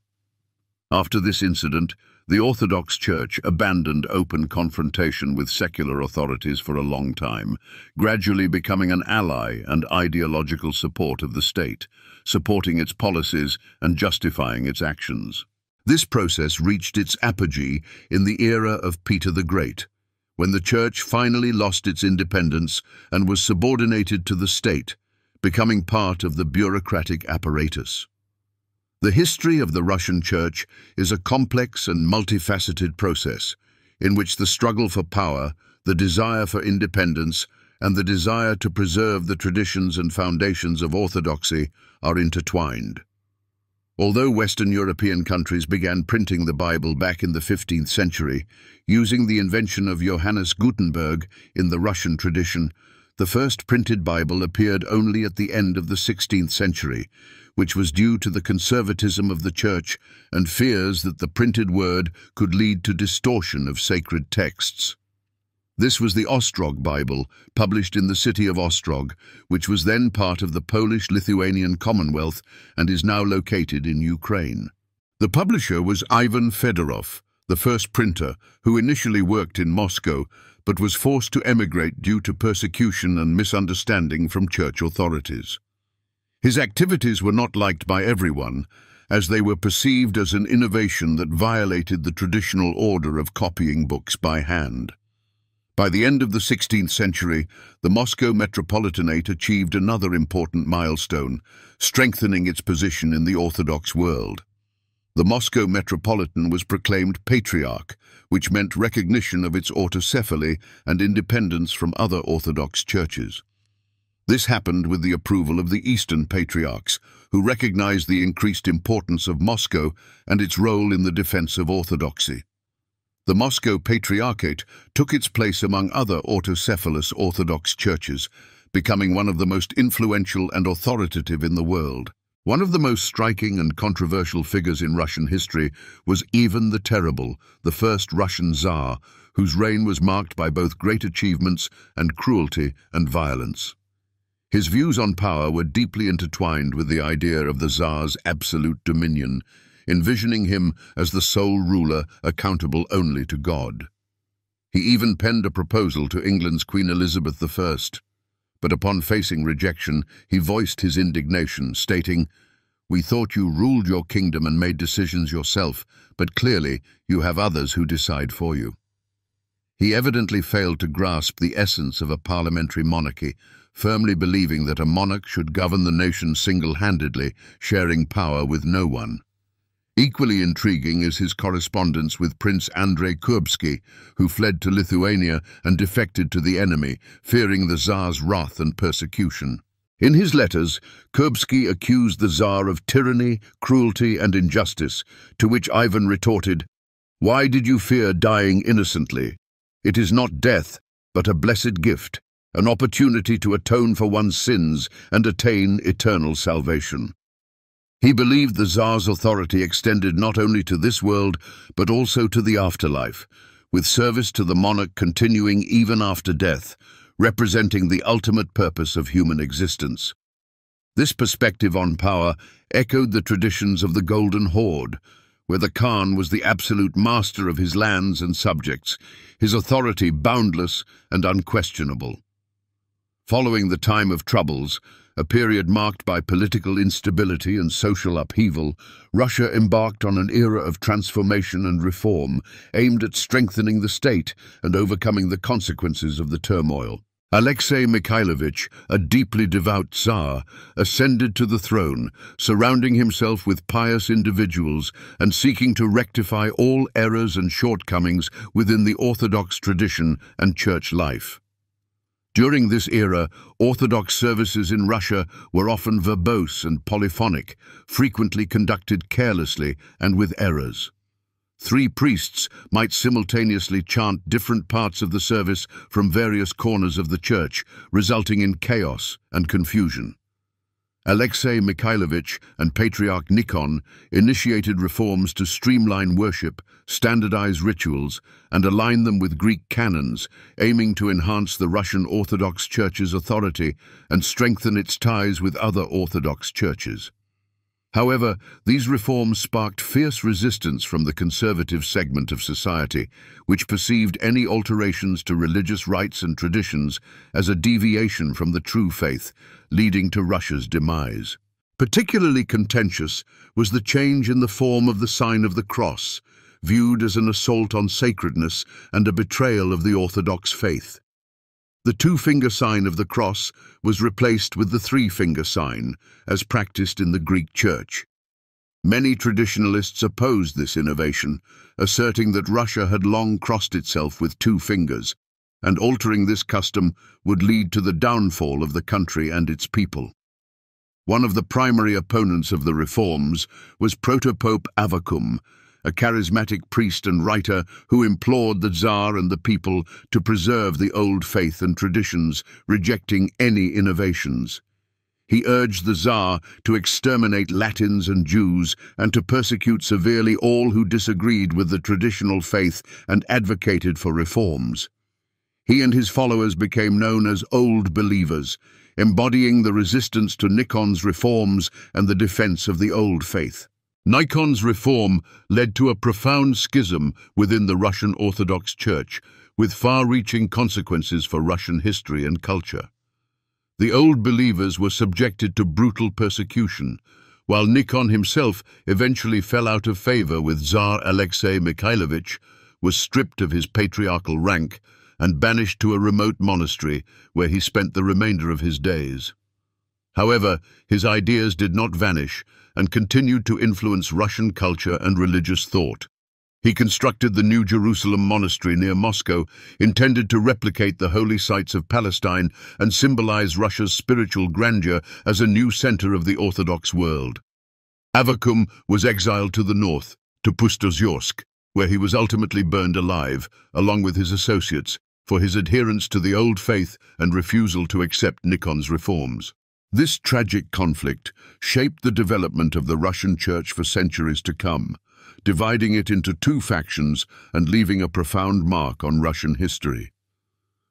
After this incident, the Orthodox Church abandoned open confrontation with secular authorities for a long time, gradually becoming an ally and ideological support of the state, supporting its policies and justifying its actions. This process reached its apogee in the era of Peter the Great, when the Church finally lost its independence and was subordinated to the state, becoming part of the bureaucratic apparatus. The history of the Russian Church is a complex and multifaceted process in which the struggle for power, the desire for independence, and the desire to preserve the traditions and foundations of orthodoxy are intertwined. Although Western European countries began printing the Bible back in the 15th century, using the invention of Johannes Gutenberg in the Russian tradition, the first printed Bible appeared only at the end of the 16th century, which was due to the conservatism of the Church and fears that the printed word could lead to distortion of sacred texts. This was the Ostrog Bible, published in the city of Ostrog, which was then part of the Polish-Lithuanian Commonwealth and is now located in Ukraine. The publisher was Ivan Fedorov, the first printer, who initially worked in Moscow, but was forced to emigrate due to persecution and misunderstanding from church authorities. His activities were not liked by everyone, as they were perceived as an innovation that violated the traditional order of copying books by hand. By the end of the 16th century, the Moscow Metropolitanate achieved another important milestone, strengthening its position in the Orthodox world. The Moscow Metropolitan was proclaimed Patriarch, which meant recognition of its autocephaly and independence from other Orthodox churches. This happened with the approval of the Eastern Patriarchs, who recognized the increased importance of Moscow and its role in the defense of orthodoxy. The Moscow Patriarchate took its place among other autocephalous Orthodox churches, becoming one of the most influential and authoritative in the world. One of the most striking and controversial figures in Russian history was Ivan the Terrible, the first Russian Tsar, whose reign was marked by both great achievements and cruelty and violence. His views on power were deeply intertwined with the idea of the Tsar's absolute dominion, envisioning him as the sole ruler accountable only to God. He even penned a proposal to England's Queen Elizabeth I, but upon facing rejection, he voiced his indignation, stating, "We thought you ruled your kingdom and made decisions yourself, but clearly you have others who decide for you." He evidently failed to grasp the essence of a parliamentary monarchy, firmly believing that a monarch should govern the nation single-handedly, sharing power with no one. Equally intriguing is his correspondence with Prince Andrei Kurbsky, who fled to Lithuania and defected to the enemy, fearing the Tsar's wrath and persecution. In his letters, Kurbsky accused the Tsar of tyranny, cruelty, and injustice, to which Ivan retorted, "Why did you fear dying innocently? It is not death, but a blessed gift, an opportunity to atone for one's sins and attain eternal salvation." He believed the Tsar's authority extended not only to this world, but also to the afterlife, with service to the monarch continuing even after death, representing the ultimate purpose of human existence. This perspective on power echoed the traditions of the Golden Horde, where the Khan was the absolute master of his lands and subjects, his authority boundless and unquestionable. Following the time of troubles, a period marked by political instability and social upheaval, Russia embarked on an era of transformation and reform, aimed at strengthening the state and overcoming the consequences of the turmoil. Alexei Mikhailovich, a deeply devout Tsar, ascended to the throne, surrounding himself with pious individuals and seeking to rectify all errors and shortcomings within the Orthodox tradition and church life. During this era, Orthodox services in Russia were often verbose and polyphonic, frequently conducted carelessly and with errors. 3 priests might simultaneously chant different parts of the service from various corners of the church, resulting in chaos and confusion. Alexei Mikhailovich and Patriarch Nikon initiated reforms to streamline worship, standardize rituals, and align them with Greek canons, aiming to enhance the Russian Orthodox Church's authority and strengthen its ties with other Orthodox churches. However, these reforms sparked fierce resistance from the conservative segment of society, which perceived any alterations to religious rites and traditions as a deviation from the true faith, leading to Russia's demise. Particularly contentious was the change in the form of the sign of the cross, viewed as an assault on sacredness and a betrayal of the Orthodox faith. The 2-finger sign of the cross was replaced with the 3-finger sign, as practiced in the Greek Church. Many traditionalists opposed this innovation, asserting that Russia had long crossed itself with 2 fingers, and altering this custom would lead to the downfall of the country and its people. One of the primary opponents of the reforms was Protopope Avvakum, a charismatic priest and writer who implored the Tsar and the people to preserve the old faith and traditions, rejecting any innovations. He urged the Tsar to exterminate Latins and Jews and to persecute severely all who disagreed with the traditional faith and advocated for reforms. He and his followers became known as Old Believers, embodying the resistance to Nikon's reforms and the defense of the old faith. Nikon's reform led to a profound schism within the Russian Orthodox Church, with far-reaching consequences for Russian history and culture. The Old Believers were subjected to brutal persecution, while Nikon himself eventually fell out of favor with Tsar Alexei Mikhailovich, was stripped of his patriarchal rank, and banished to a remote monastery where he spent the remainder of his days. However, his ideas did not vanish and continued to influence Russian culture and religious thought. He constructed the New Jerusalem monastery near Moscow, intended to replicate the holy sites of Palestine and symbolize Russia's spiritual grandeur as a new center of the Orthodox world. Avvakum was exiled to the north, to Pustozyorsk, where he was ultimately burned alive, along with his associates, for his adherence to the old faith and refusal to accept Nikon's reforms. This tragic conflict shaped the development of the Russian Church for centuries to come, dividing it into 2 factions and leaving a profound mark on Russian history.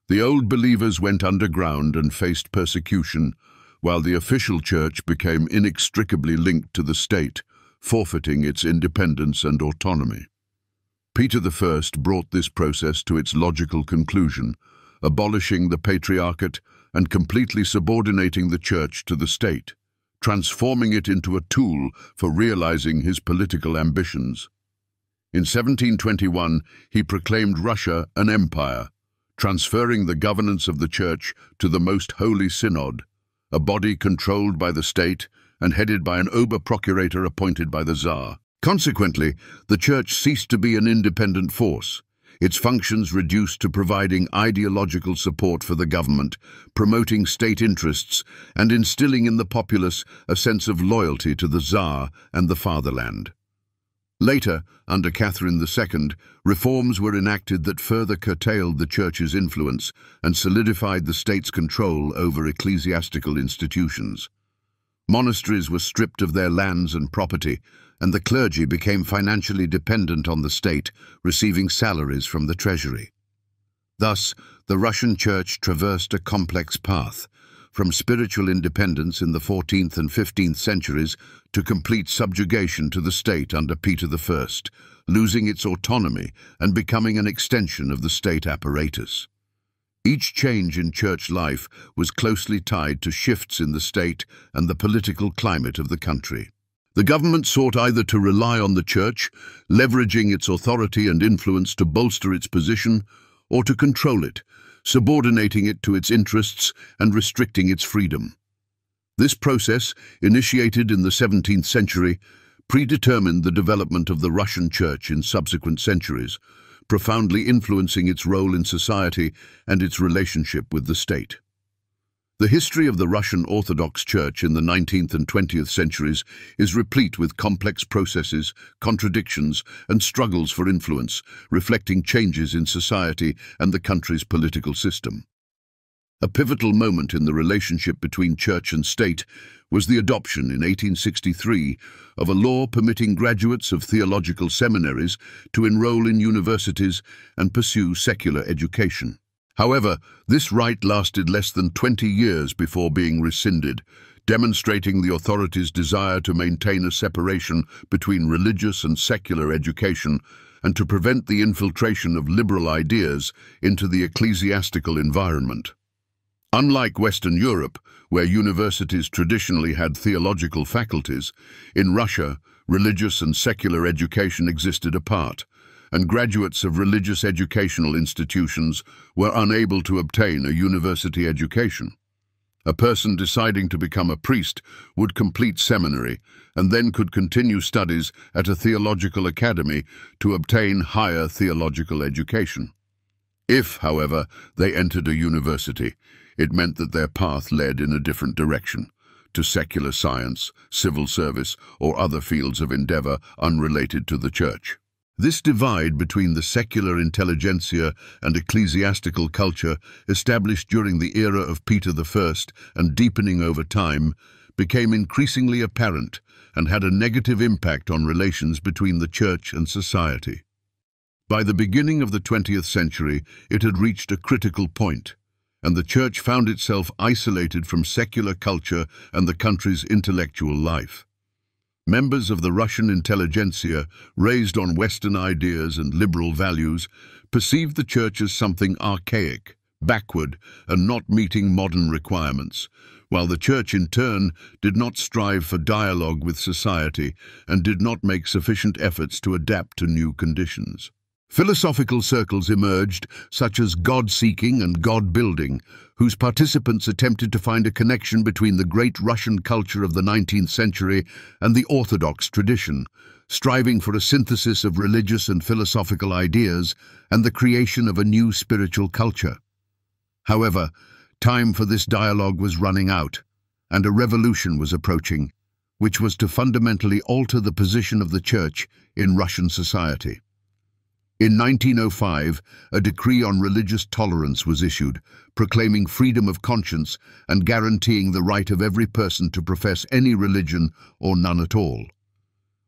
The Old Believers went underground and faced persecution, while the official church became inextricably linked to the state, forfeiting its independence and autonomy. Peter I brought this process to its logical conclusion, abolishing the Patriarchate and completely subordinating the church to the state, transforming it into a tool for realizing his political ambitions. In 1721, he proclaimed Russia an empire, transferring the governance of the church to the Most Holy Synod, a body controlled by the state and headed by an Ober-Procurator appointed by the Tsar. Consequently, the church ceased to be an independent force, its functions reduced to providing ideological support for the government, promoting state interests, and instilling in the populace a sense of loyalty to the Tsar and the fatherland. Later, under Catherine II, reforms were enacted that further curtailed the church's influence and solidified the state's control over ecclesiastical institutions. Monasteries were stripped of their lands and property, and the clergy became financially dependent on the state, receiving salaries from the treasury. Thus, the Russian Church traversed a complex path, from spiritual independence in the 14th and 15th centuries to complete subjugation to the state under Peter I, losing its autonomy and becoming an extension of the state apparatus. Each change in church life was closely tied to shifts in the state and the political climate of the country. The government sought either to rely on the church, leveraging its authority and influence to bolster its position, or to control it, subordinating it to its interests and restricting its freedom. This process, initiated in the 17th century, predetermined the development of the Russian Church in subsequent centuries, profoundly influencing its role in society and its relationship with the state. The history of the Russian Orthodox Church in the 19th and 20th centuries is replete with complex processes, contradictions, and struggles for influence, reflecting changes in society and the country's political system. A pivotal moment in the relationship between church and state was the adoption in 1863 of a law permitting graduates of theological seminaries to enroll in universities and pursue secular education. However, this right lasted less than 20 years before being rescinded, demonstrating the authorities' desire to maintain a separation between religious and secular education and to prevent the infiltration of liberal ideas into the ecclesiastical environment. Unlike Western Europe, where universities traditionally had theological faculties, in Russia, religious and secular education existed apart, and graduates of religious educational institutions were unable to obtain a university education. A person deciding to become a priest would complete seminary and then could continue studies at a theological academy to obtain higher theological education. If, however, they entered a university, it meant that their path led in a different direction, to secular science, civil service, or other fields of endeavor unrelated to the church. This divide between the secular intelligentsia and ecclesiastical culture, established during the era of Peter I and deepening over time, became increasingly apparent and had a negative impact on relations between the church and society. By the beginning of the 20th century, it had reached a critical point, and the church found itself isolated from secular culture and the country's intellectual life. Members of the Russian intelligentsia, raised on Western ideas and liberal values, perceived the church as something archaic, backward, and not meeting modern requirements, while the church in turn did not strive for dialogue with society and did not make sufficient efforts to adapt to new conditions. Philosophical circles emerged, such as God-seeking and God-building, whose participants attempted to find a connection between the great Russian culture of the 19th century and the Orthodox tradition, striving for a synthesis of religious and philosophical ideas and the creation of a new spiritual culture. However, time for this dialogue was running out, and a revolution was approaching, which was to fundamentally alter the position of the Church in Russian society. In 1905, a decree on religious tolerance was issued, proclaiming freedom of conscience and guaranteeing the right of every person to profess any religion or none at all.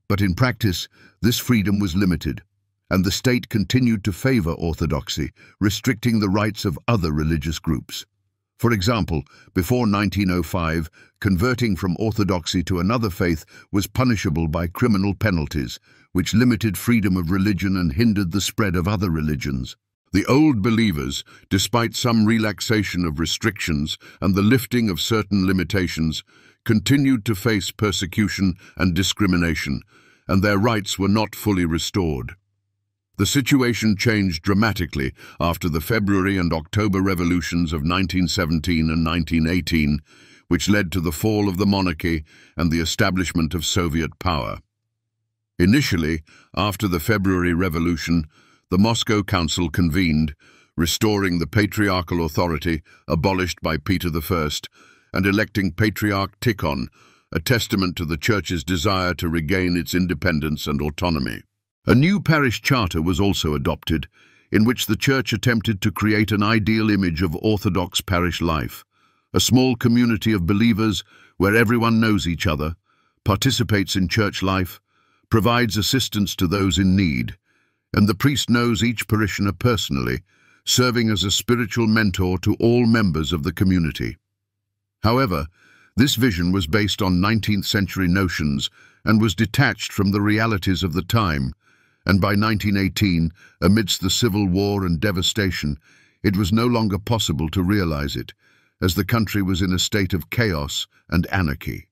But in practice, this freedom was limited, and the state continued to favor orthodoxy, restricting the rights of other religious groups. For example, before 1905, converting from orthodoxy to another faith was punishable by criminal penalties, which limited freedom of religion and hindered the spread of other religions. The Old Believers, despite some relaxation of restrictions and the lifting of certain limitations, continued to face persecution and discrimination, and their rights were not fully restored. The situation changed dramatically after the February and October revolutions of 1917 and 1918, which led to the fall of the monarchy and the establishment of Soviet power. Initially, after the February Revolution, the Moscow Council convened, restoring the patriarchal authority abolished by Peter I and electing Patriarch Tikhon, a testament to the Church's desire to regain its independence and autonomy. A new parish charter was also adopted, in which the Church attempted to create an ideal image of Orthodox parish life, a small community of believers where everyone knows each other, participates in church life, provides assistance to those in need, and the priest knows each parishioner personally, serving as a spiritual mentor to all members of the community. However, this vision was based on 19th century notions and was detached from the realities of the time, and by 1918, amidst the civil war and devastation, it was no longer possible to realize it, as the country was in a state of chaos and anarchy.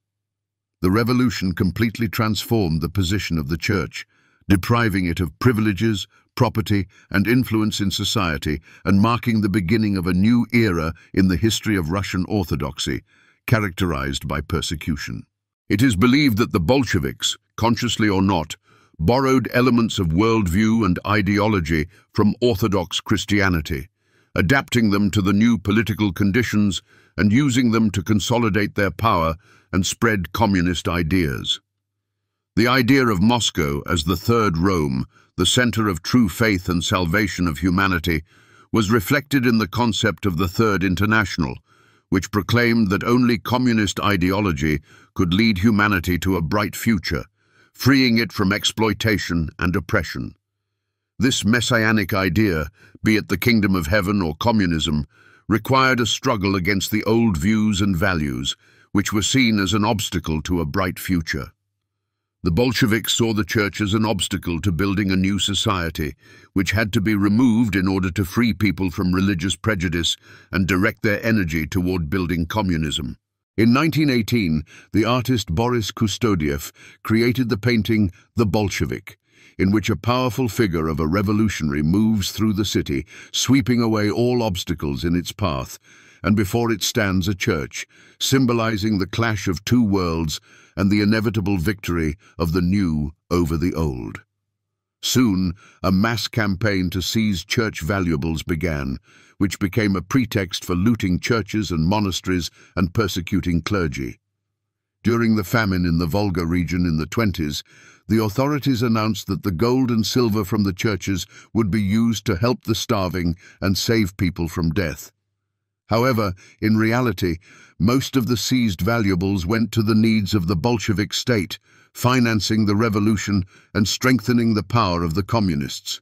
The revolution completely transformed the position of the Church, depriving it of privileges, property, and influence in society, and marking the beginning of a new era in the history of Russian Orthodoxy, characterized by persecution. It is believed that the Bolsheviks, consciously or not, borrowed elements of worldview and ideology from Orthodox Christianity, adapting them to the new political conditions and using them to consolidate their power and spread communist ideas. The idea of Moscow as the Third Rome, the center of true faith and salvation of humanity, was reflected in the concept of the Third International, which proclaimed that only communist ideology could lead humanity to a bright future, freeing it from exploitation and oppression. This messianic idea, be it the kingdom of heaven or communism, required a struggle against the old views and values, which were seen as an obstacle to a bright future. The Bolsheviks saw the church as an obstacle to building a new society, which had to be removed in order to free people from religious prejudice and direct their energy toward building communism. In 1918, the artist Boris Kustodiev created the painting The Bolshevik, in which a powerful figure of a revolutionary moves through the city, sweeping away all obstacles in its path, and before it stands a church, symbolizing the clash of two worlds and the inevitable victory of the new over the old. Soon, a mass campaign to seize church valuables began, which became a pretext for looting churches and monasteries and persecuting clergy. During the famine in the Volga region in the 20s, the authorities announced that the gold and silver from the churches would be used to help the starving and save people from death. However, in reality, most of the seized valuables went to the needs of the Bolshevik state, financing the revolution and strengthening the power of the communists.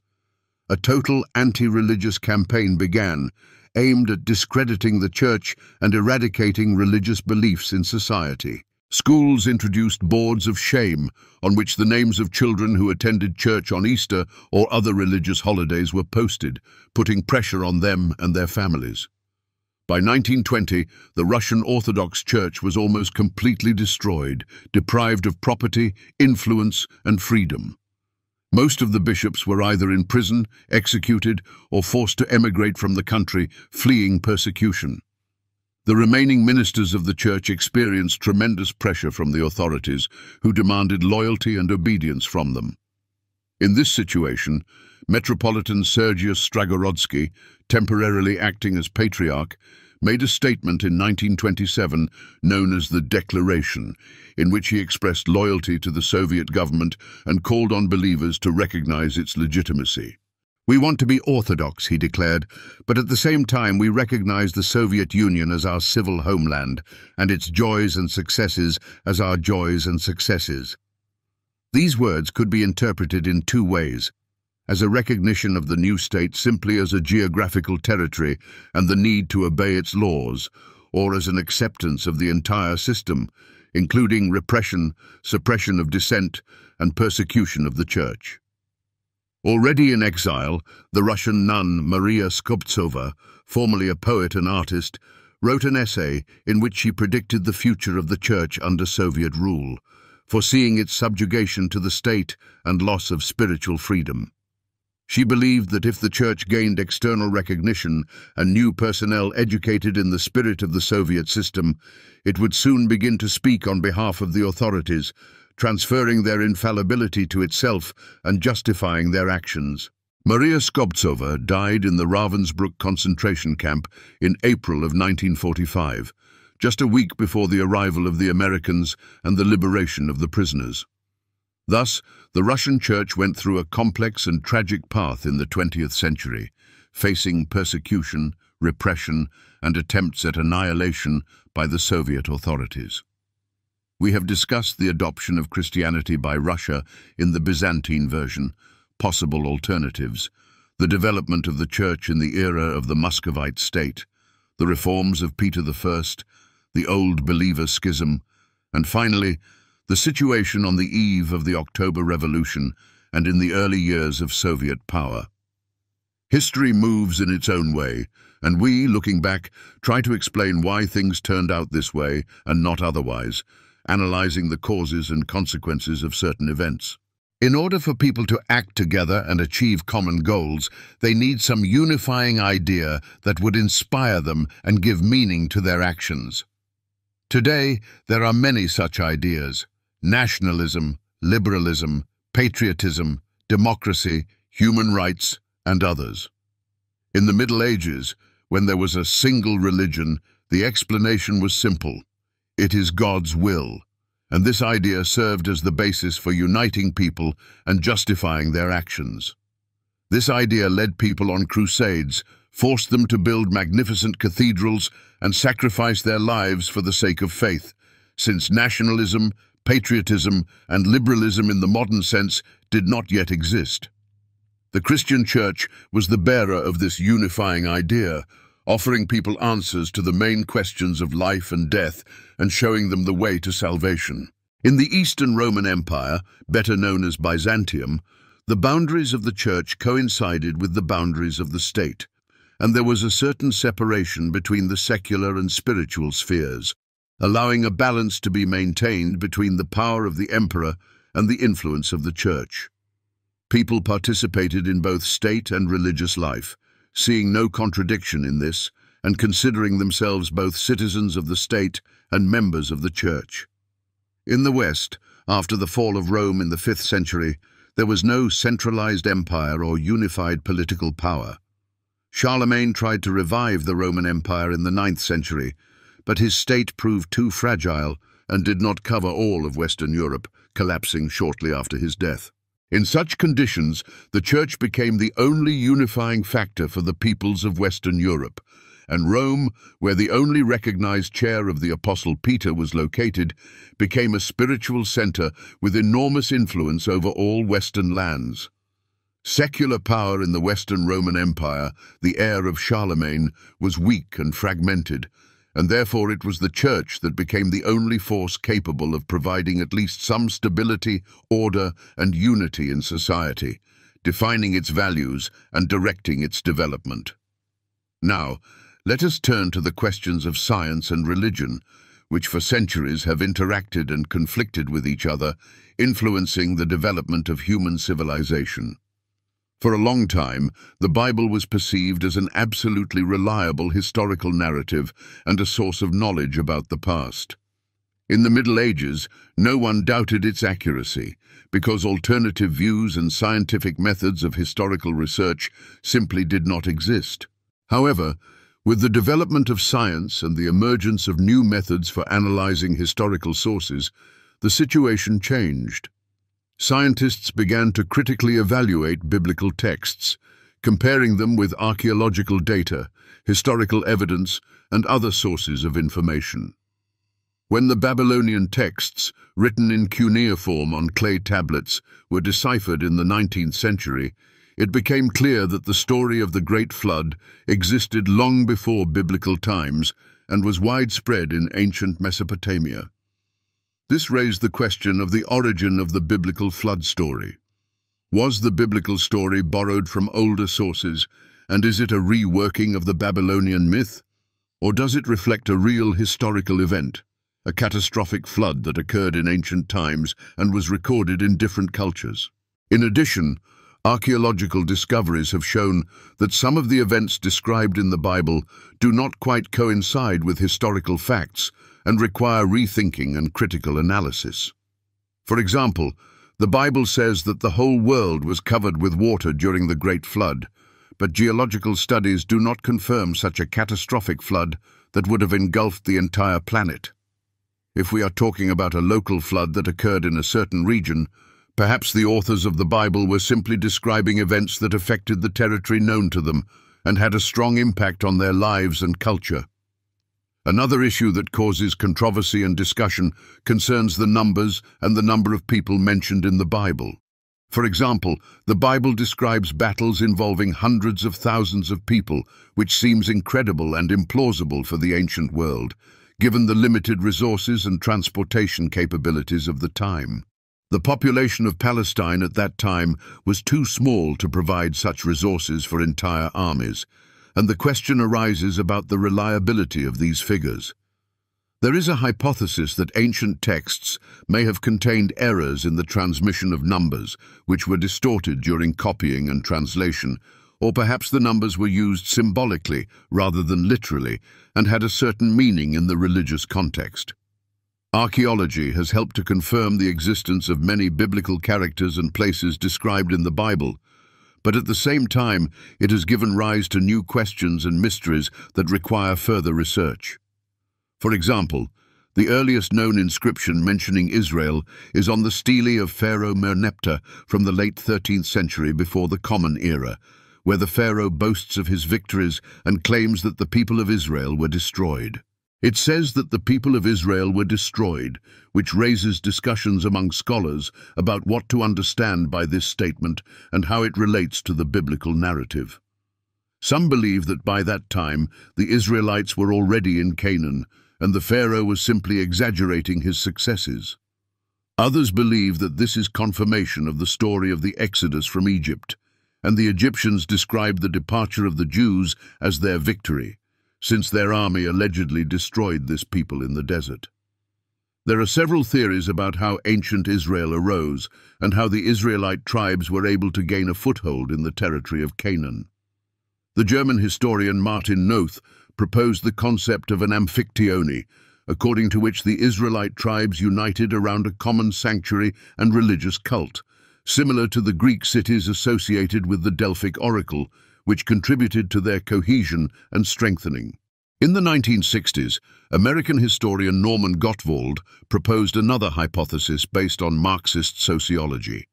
A total anti-religious campaign began, aimed at discrediting the church and eradicating religious beliefs in society. Schools introduced boards of shame on which the names of children who attended church on Easter or other religious holidays were posted, putting pressure on them and their families. By 1920, the Russian Orthodox Church was almost completely destroyed, deprived of property, influence, and freedom. Most of the bishops were either in prison, executed, or forced to emigrate from the country, fleeing persecution. The remaining ministers of the church experienced tremendous pressure from the authorities, who demanded loyalty and obedience from them. In this situation, Metropolitan Sergius Stragorodsky, temporarily acting as patriarch, made a statement in 1927 known as the Declaration, in which he expressed loyalty to the Soviet government and called on believers to recognize its legitimacy. "We want to be orthodox," he declared, "but at the same time we recognize the Soviet Union as our civil homeland and its joys and successes as our joys and successes." These words could be interpreted in two ways: as a recognition of the new state simply as a geographical territory and the need to obey its laws, or as an acceptance of the entire system, including repression, suppression of dissent, and persecution of the church. Already in exile, the Russian nun Maria Skobtsova, formerly a poet and artist, wrote an essay in which she predicted the future of the church under Soviet rule, foreseeing its subjugation to the state and loss of spiritual freedom. She believed that if the church gained external recognition and new personnel educated in the spirit of the Soviet system, it would soon begin to speak on behalf of the authorities, transferring their infallibility to itself and justifying their actions. Maria Skobtsova died in the Ravensbrück concentration camp in April of 1945, just a week before the arrival of the Americans and the liberation of the prisoners. Thus, the Russian Church went through a complex and tragic path in the 20th century, facing persecution, repression, and attempts at annihilation by the Soviet authorities. We have discussed the adoption of Christianity by Russia in the Byzantine version, possible alternatives, the development of the Church in the era of the Muscovite state, the reforms of Peter I, the Old Believer Schism, and finally, the situation on the eve of the October Revolution and in the early years of Soviet power. History moves in its own way, and we, looking back, try to explain why things turned out this way and not otherwise, analyzing the causes and consequences of certain events. In order for people to act together and achieve common goals, they need some unifying idea that would inspire them and give meaning to their actions. Today, there are many such ideas: nationalism, liberalism, patriotism, democracy, human rights, and others. In the Middle Ages, when there was a single religion, the explanation was simple. It is God's will. And this idea served as the basis for uniting people and justifying their actions. This idea led people on crusades, forced them to build magnificent cathedrals, and sacrifice their lives for the sake of faith, since nationalism, patriotism, and liberalism in the modern sense did not yet exist. The Christian Church was the bearer of this unifying idea, offering people answers to the main questions of life and death and showing them the way to salvation. In the Eastern Roman Empire, better known as Byzantium, the boundaries of the Church coincided with the boundaries of the state, and there was a certain separation between the secular and spiritual spheres, allowing a balance to be maintained between the power of the emperor and the influence of the Church. People participated in both state and religious life, seeing no contradiction in this and considering themselves both citizens of the state and members of the Church. In the West, after the fall of Rome in the 5th century, there was no centralized empire or unified political power. Charlemagne tried to revive the Roman Empire in the 9th century, but his state proved too fragile and did not cover all of Western Europe, collapsing shortly after his death. In such conditions, the Church became the only unifying factor for the peoples of Western Europe, and Rome, where the only recognized chair of the Apostle Peter was located, became a spiritual center with enormous influence over all Western lands. Secular power in the Western Roman Empire, the heir of Charlemagne, was weak and fragmented, and therefore it was the Church that became the only force capable of providing at least some stability, order, and unity in society, defining its values and directing its development. Now, let us turn to the questions of science and religion, which for centuries have interacted and conflicted with each other, influencing the development of human civilization. For a long time, the Bible was perceived as an absolutely reliable historical narrative and a source of knowledge about the past. In the Middle Ages, no one doubted its accuracy, because alternative views and scientific methods of historical research simply did not exist. However, with the development of science and the emergence of new methods for analyzing historical sources, the situation changed. Scientists began to critically evaluate biblical texts, comparing them with archaeological data, historical evidence, and other sources of information. When the Babylonian texts, written in cuneiform on clay tablets, were deciphered in the 19th century, it became clear that the story of the Great Flood existed long before biblical times and was widespread in ancient Mesopotamia. This raised the question of the origin of the biblical flood story. Was the biblical story borrowed from older sources, and is it a reworking of the Babylonian myth? Or does it reflect a real historical event, a catastrophic flood that occurred in ancient times and was recorded in different cultures? In addition, archaeological discoveries have shown that some of the events described in the Bible do not quite coincide with historical facts and require rethinking and critical analysis. For example, the Bible says that the whole world was covered with water during the Great Flood, but geological studies do not confirm such a catastrophic flood that would have engulfed the entire planet. If we are talking about a local flood that occurred in a certain region, perhaps the authors of the Bible were simply describing events that affected the territory known to them and had a strong impact on their lives and culture. Another issue that causes controversy and discussion concerns the numbers and the number of people mentioned in the Bible. For example, the Bible describes battles involving hundreds of thousands of people, which seems incredible and implausible for the ancient world, given the limited resources and transportation capabilities of the time. The population of Palestine at that time was too small to provide such resources for entire armies, and the question arises about the reliability of these figures. There is a hypothesis that ancient texts may have contained errors in the transmission of numbers, which were distorted during copying and translation, or perhaps the numbers were used symbolically rather than literally and had a certain meaning in the religious context. Archaeology has helped to confirm the existence of many biblical characters and places described in the Bible, but at the same time, it has given rise to new questions and mysteries that require further research. For example, the earliest known inscription mentioning Israel is on the stele of Pharaoh Merneptah from the late 13th century before the Common Era, where the pharaoh boasts of his victories and claims that the people of Israel were destroyed. It says that the people of Israel were destroyed, which raises discussions among scholars about what to understand by this statement and how it relates to the biblical narrative. Some believe that by that time the Israelites were already in Canaan, and the pharaoh was simply exaggerating his successes. Others believe that this is confirmation of the story of the Exodus from Egypt, and the Egyptians described the departure of the Jews as their victory, since their army allegedly destroyed this people in the desert. There are several theories about how ancient Israel arose and how the Israelite tribes were able to gain a foothold in the territory of Canaan. The German historian Martin Noth proposed the concept of an Amphictyony, according to which the Israelite tribes united around a common sanctuary and religious cult, similar to the Greek cities associated with the Delphic oracle, which contributed to their cohesion and strengthening. In the 1960s, American historian Norman Gottwald proposed another hypothesis based on Marxist sociology.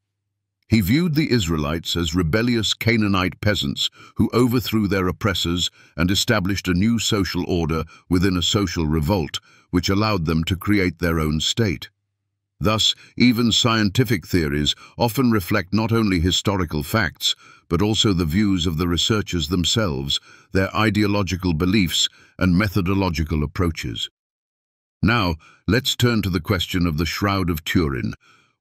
He viewed the Israelites as rebellious Canaanite peasants who overthrew their oppressors and established a new social order within a social revolt, which allowed them to create their own state. Thus, even scientific theories often reflect not only historical facts, but also the views of the researchers themselves, their ideological beliefs, and methodological approaches. Now, let's turn to the question of the Shroud of Turin,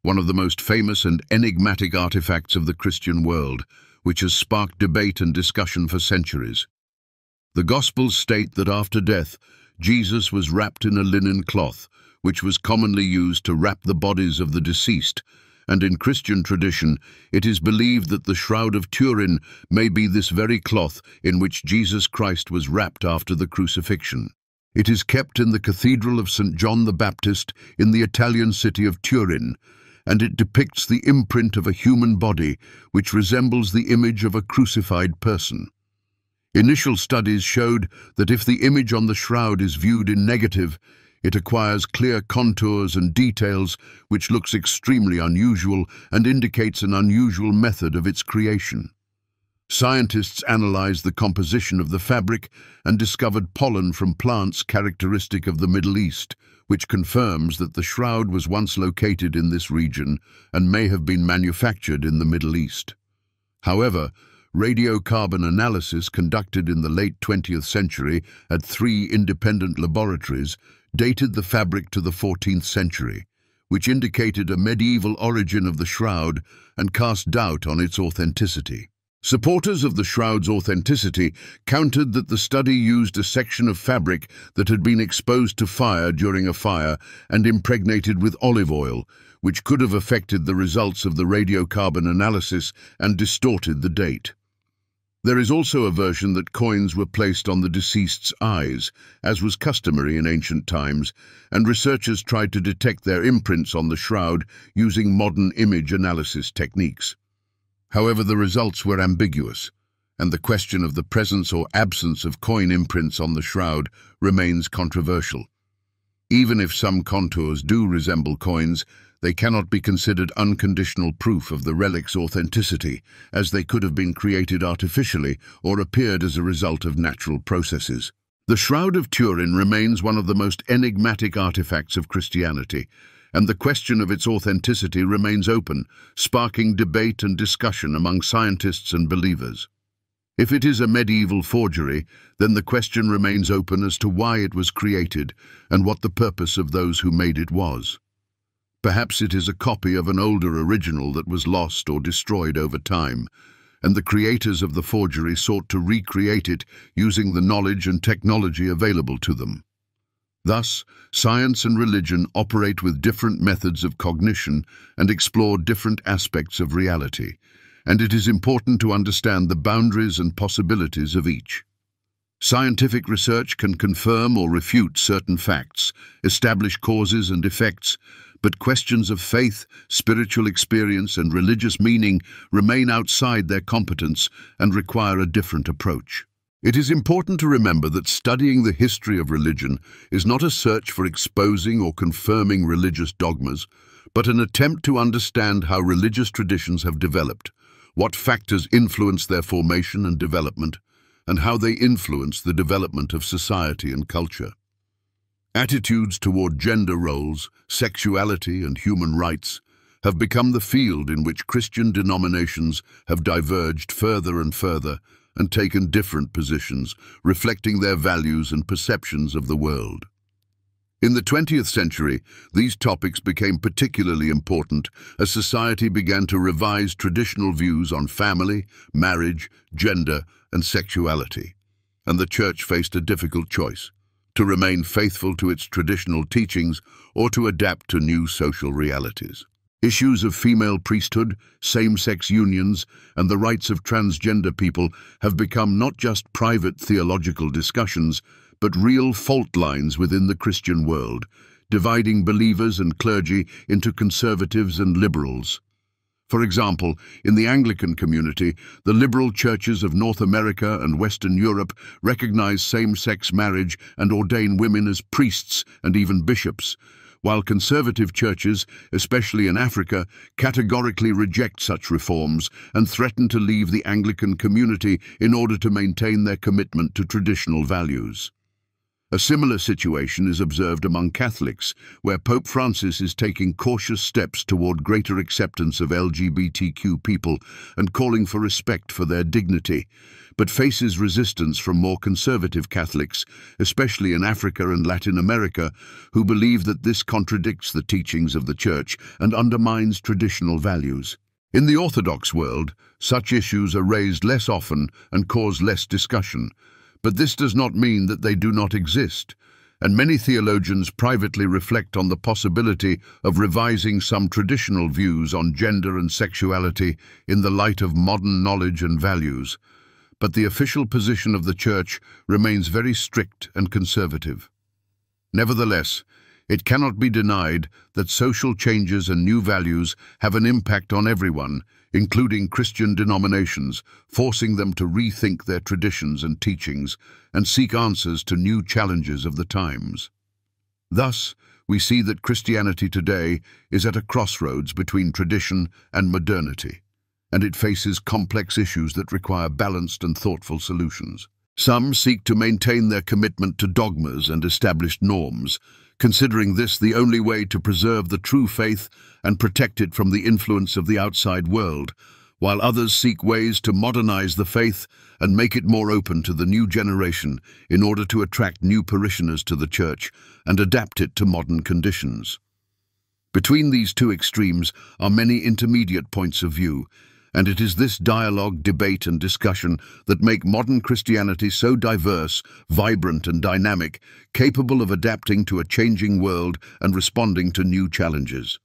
one of the most famous and enigmatic artifacts of the Christian world, which has sparked debate and discussion for centuries. The Gospels state that after death, Jesus was wrapped in a linen cloth, which was commonly used to wrap the bodies of the deceased, and in Christian tradition, it is believed that the Shroud of Turin may be this very cloth in which Jesus Christ was wrapped after the crucifixion. It is kept in the Cathedral of St. John the Baptist in the Italian city of Turin, and it depicts the imprint of a human body which resembles the image of a crucified person. Initial studies showed that if the image on the shroud is viewed in negative, it acquires clear contours and details which looks extremely unusual and indicates an unusual method of its creation. Scientists analyzed the composition of the fabric and discovered pollen from plants characteristic of the Middle East, which confirms that the shroud was once located in this region and may have been manufactured in the Middle East. However, radiocarbon analysis conducted in the late 20th century at 3 independent laboratories dated the fabric to the 14th century, which indicated a medieval origin of the shroud and cast doubt on its authenticity. Supporters of the shroud's authenticity countered that the study used a section of fabric that had been exposed to fire during a fire and impregnated with olive oil, which could have affected the results of the radiocarbon analysis and distorted the date. There is also a version that coins were placed on the deceased's eyes, as was customary in ancient times, and researchers tried to detect their imprints on the shroud using modern image analysis techniques. However, the results were ambiguous, and the question of the presence or absence of coin imprints on the shroud remains controversial. Even if some contours do resemble coins, they cannot be considered unconditional proof of the relic's authenticity, as they could have been created artificially or appeared as a result of natural processes. The Shroud of Turin remains one of the most enigmatic artifacts of Christianity, and the question of its authenticity remains open, sparking debate and discussion among scientists and believers. If it is a medieval forgery, then the question remains open as to why it was created and what the purpose of those who made it was. Perhaps it is a copy of an older original that was lost or destroyed over time, and the creators of the forgery sought to recreate it using the knowledge and technology available to them. Thus, science and religion operate with different methods of cognition and explore different aspects of reality, and it is important to understand the boundaries and possibilities of each. Scientific research can confirm or refute certain facts, establish causes and effects, but questions of faith, spiritual experience, and religious meaning remain outside their competence and require a different approach. It is important to remember that studying the history of religion is not a search for exposing or confirming religious dogmas, but an attempt to understand how religious traditions have developed, what factors influence their formation and development, and how they influence the development of society and culture. Attitudes toward gender roles, sexuality, and human rights have become the field in which Christian denominations have diverged further and further and taken different positions, reflecting their values and perceptions of the world. In the 20th century, these topics became particularly important as society began to revise traditional views on family, marriage, gender, and sexuality, and the Church faced a difficult choice: to remain faithful to its traditional teachings or to adapt to new social realities. Issues of female priesthood, same-sex unions, and the rights of transgender people have become not just private theological discussions, but real fault lines within the Christian world, dividing believers and clergy into conservatives and liberals. For example, in the Anglican community, the liberal churches of North America and Western Europe recognize same-sex marriage and ordain women as priests and even bishops, while conservative churches, especially in Africa, categorically reject such reforms and threaten to leave the Anglican community in order to maintain their commitment to traditional values. A similar situation is observed among Catholics, where Pope Francis is taking cautious steps toward greater acceptance of LGBTQ people and calling for respect for their dignity, but faces resistance from more conservative Catholics, especially in Africa and Latin America, who believe that this contradicts the teachings of the Church and undermines traditional values. In the Orthodox world, such issues are raised less often and cause less discussion, but this does not mean that they do not exist, and many theologians privately reflect on the possibility of revising some traditional views on gender and sexuality in the light of modern knowledge and values. But the official position of the Church remains very strict and conservative. Nevertheless, it cannot be denied that social changes and new values have an impact on everyone, including Christian denominations, forcing them to rethink their traditions and teachings and seek answers to new challenges of the times. Thus, we see that Christianity today is at a crossroads between tradition and modernity, and it faces complex issues that require balanced and thoughtful solutions. Some seek to maintain their commitment to dogmas and established norms, considering this the only way to preserve the true faith and protect it from the influence of the outside world, while others seek ways to modernize the faith and make it more open to the new generation in order to attract new parishioners to the Church and adapt it to modern conditions. Between these two extremes are many intermediate points of view, and it is this dialogue, debate, and discussion that make modern Christianity so diverse, vibrant, and dynamic, capable of adapting to a changing world and responding to new challenges.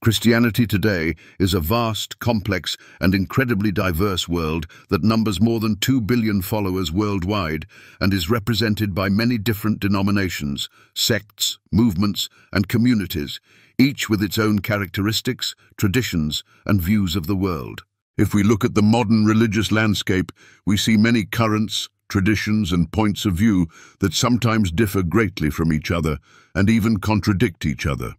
Christianity today is a vast, complex, and incredibly diverse world that numbers more than 2 billion followers worldwide and is represented by many different denominations, sects, movements, and communities, each with its own characteristics, traditions, and views of the world. If we look at the modern religious landscape, we see many currents, traditions, and points of view that sometimes differ greatly from each other and even contradict each other.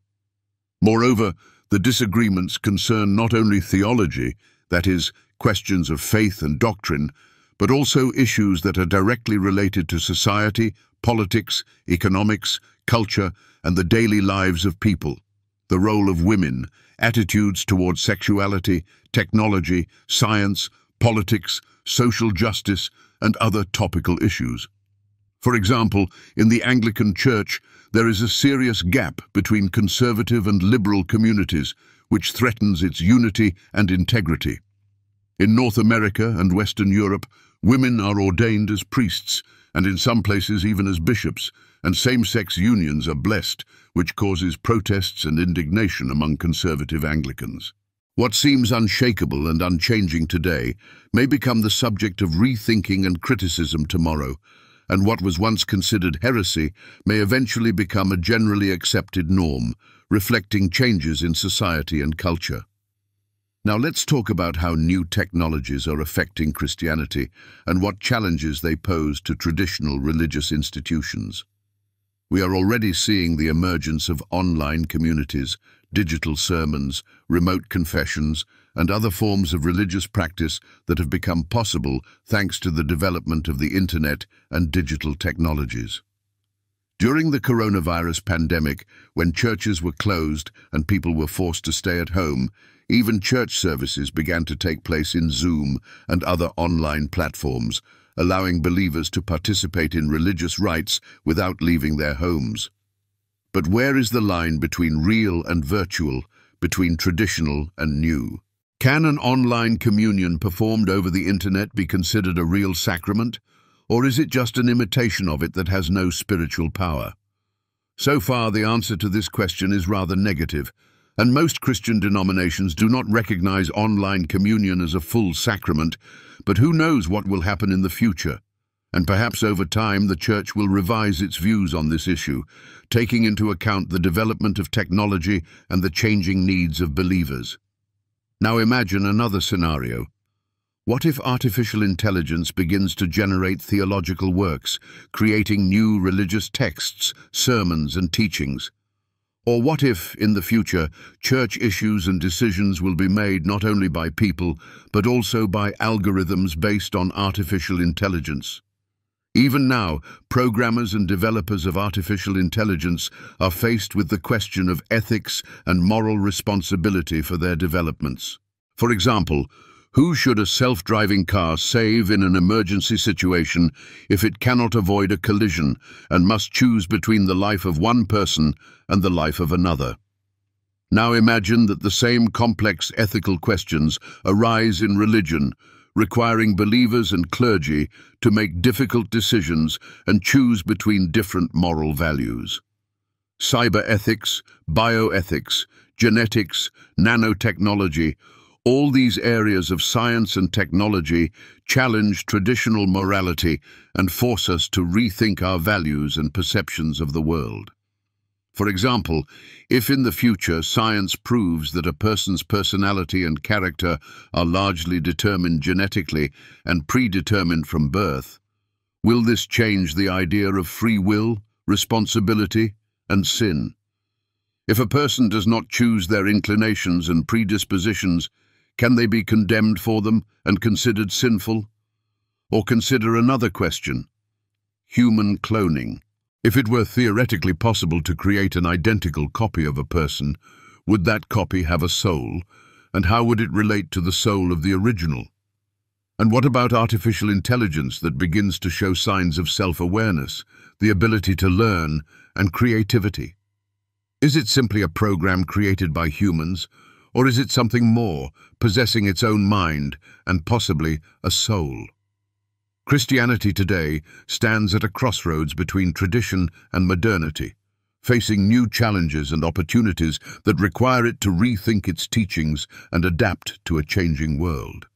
Moreover, the disagreements concern not only theology, that is, questions of faith and doctrine, but also issues that are directly related to society, politics, economics, culture, and the daily lives of people. The role of women, attitudes towards sexuality, technology, science, politics, social justice, and other topical issues. For example, in the Anglican Church, there is a serious gap between conservative and liberal communities, which threatens its unity and integrity. In North America and Western Europe, women are ordained as priests, and in some places even as bishops, and same-sex unions are blessed, which causes protests and indignation among conservative Anglicans. What seems unshakable and unchanging today may become the subject of rethinking and criticism tomorrow, and what was once considered heresy may eventually become a generally accepted norm, reflecting changes in society and culture. Now let's talk about how new technologies are affecting Christianity and what challenges they pose to traditional religious institutions. We are already seeing the emergence of online communities, digital sermons, remote confessions, and other forms of religious practice that have become possible thanks to the development of the internet and digital technologies. During the coronavirus pandemic, when churches were closed and people were forced to stay at home, even church services began to take place in Zoom and other online platforms, allowing believers to participate in religious rites without leaving their homes. But where is the line between real and virtual, between traditional and new? Can an online communion performed over the internet be considered a real sacrament, or is it just an imitation of it that has no spiritual power? So far, the answer to this question is rather negative, and most Christian denominations do not recognize online communion as a full sacrament, but who knows what will happen in the future? And perhaps over time the Church will revise its views on this issue, taking into account the development of technology and the changing needs of believers. Now imagine another scenario. What if artificial intelligence begins to generate theological works, creating new religious texts, sermons, and teachings? Or what if, in the future, church issues and decisions will be made not only by people, but also by algorithms based on artificial intelligence? Even now, programmers and developers of artificial intelligence are faced with the question of ethics and moral responsibility for their developments. For example, who should a self-driving car save in an emergency situation if it cannot avoid a collision and must choose between the life of one person and the life of another? Now imagine that the same complex ethical questions arise in religion, requiring believers and clergy to make difficult decisions and choose between different moral values. Cyber ethics, bioethics, genetics, nanotechnology, all these areas of science and technology challenge traditional morality and force us to rethink our values and perceptions of the world. For example, if in the future science proves that a person's personality and character are largely determined genetically and predetermined from birth, will this change the idea of free will, responsibility, and sin? If a person does not choose their inclinations and predispositions, can they be condemned for them and considered sinful? Or consider another question: human cloning. If it were theoretically possible to create an identical copy of a person, would that copy have a soul, and how would it relate to the soul of the original? And what about artificial intelligence that begins to show signs of self-awareness, the ability to learn, and creativity? Is it simply a program created by humans, or is it something more, possessing its own mind and possibly a soul? Christianity today stands at a crossroads between tradition and modernity, facing new challenges and opportunities that require it to rethink its teachings and adapt to a changing world.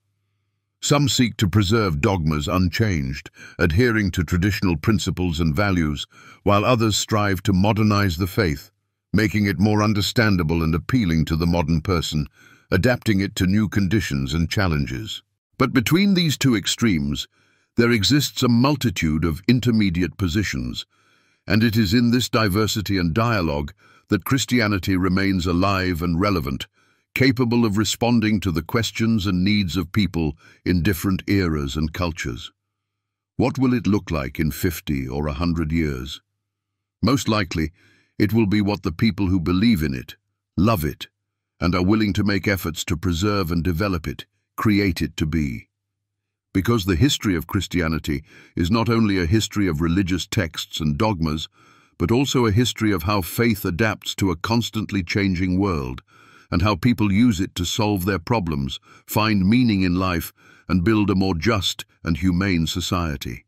Some seek to preserve dogmas unchanged, adhering to traditional principles and values, while others strive to modernize the faith, making it more understandable and appealing to the modern person, adapting it to new conditions and challenges. But between these two extremes, there exists a multitude of intermediate positions, and it is in this diversity and dialogue that Christianity remains alive and relevant, capable of responding to the questions and needs of people in different eras and cultures. What will it look like in 50 or 100 years? Most likely, it will be what the people who believe in it, love it, and are willing to make efforts to preserve and develop it, create it to be. Because the history of Christianity is not only a history of religious texts and dogmas, but also a history of how faith adapts to a constantly changing world, and how people use it to solve their problems, find meaning in life, and build a more just and humane society.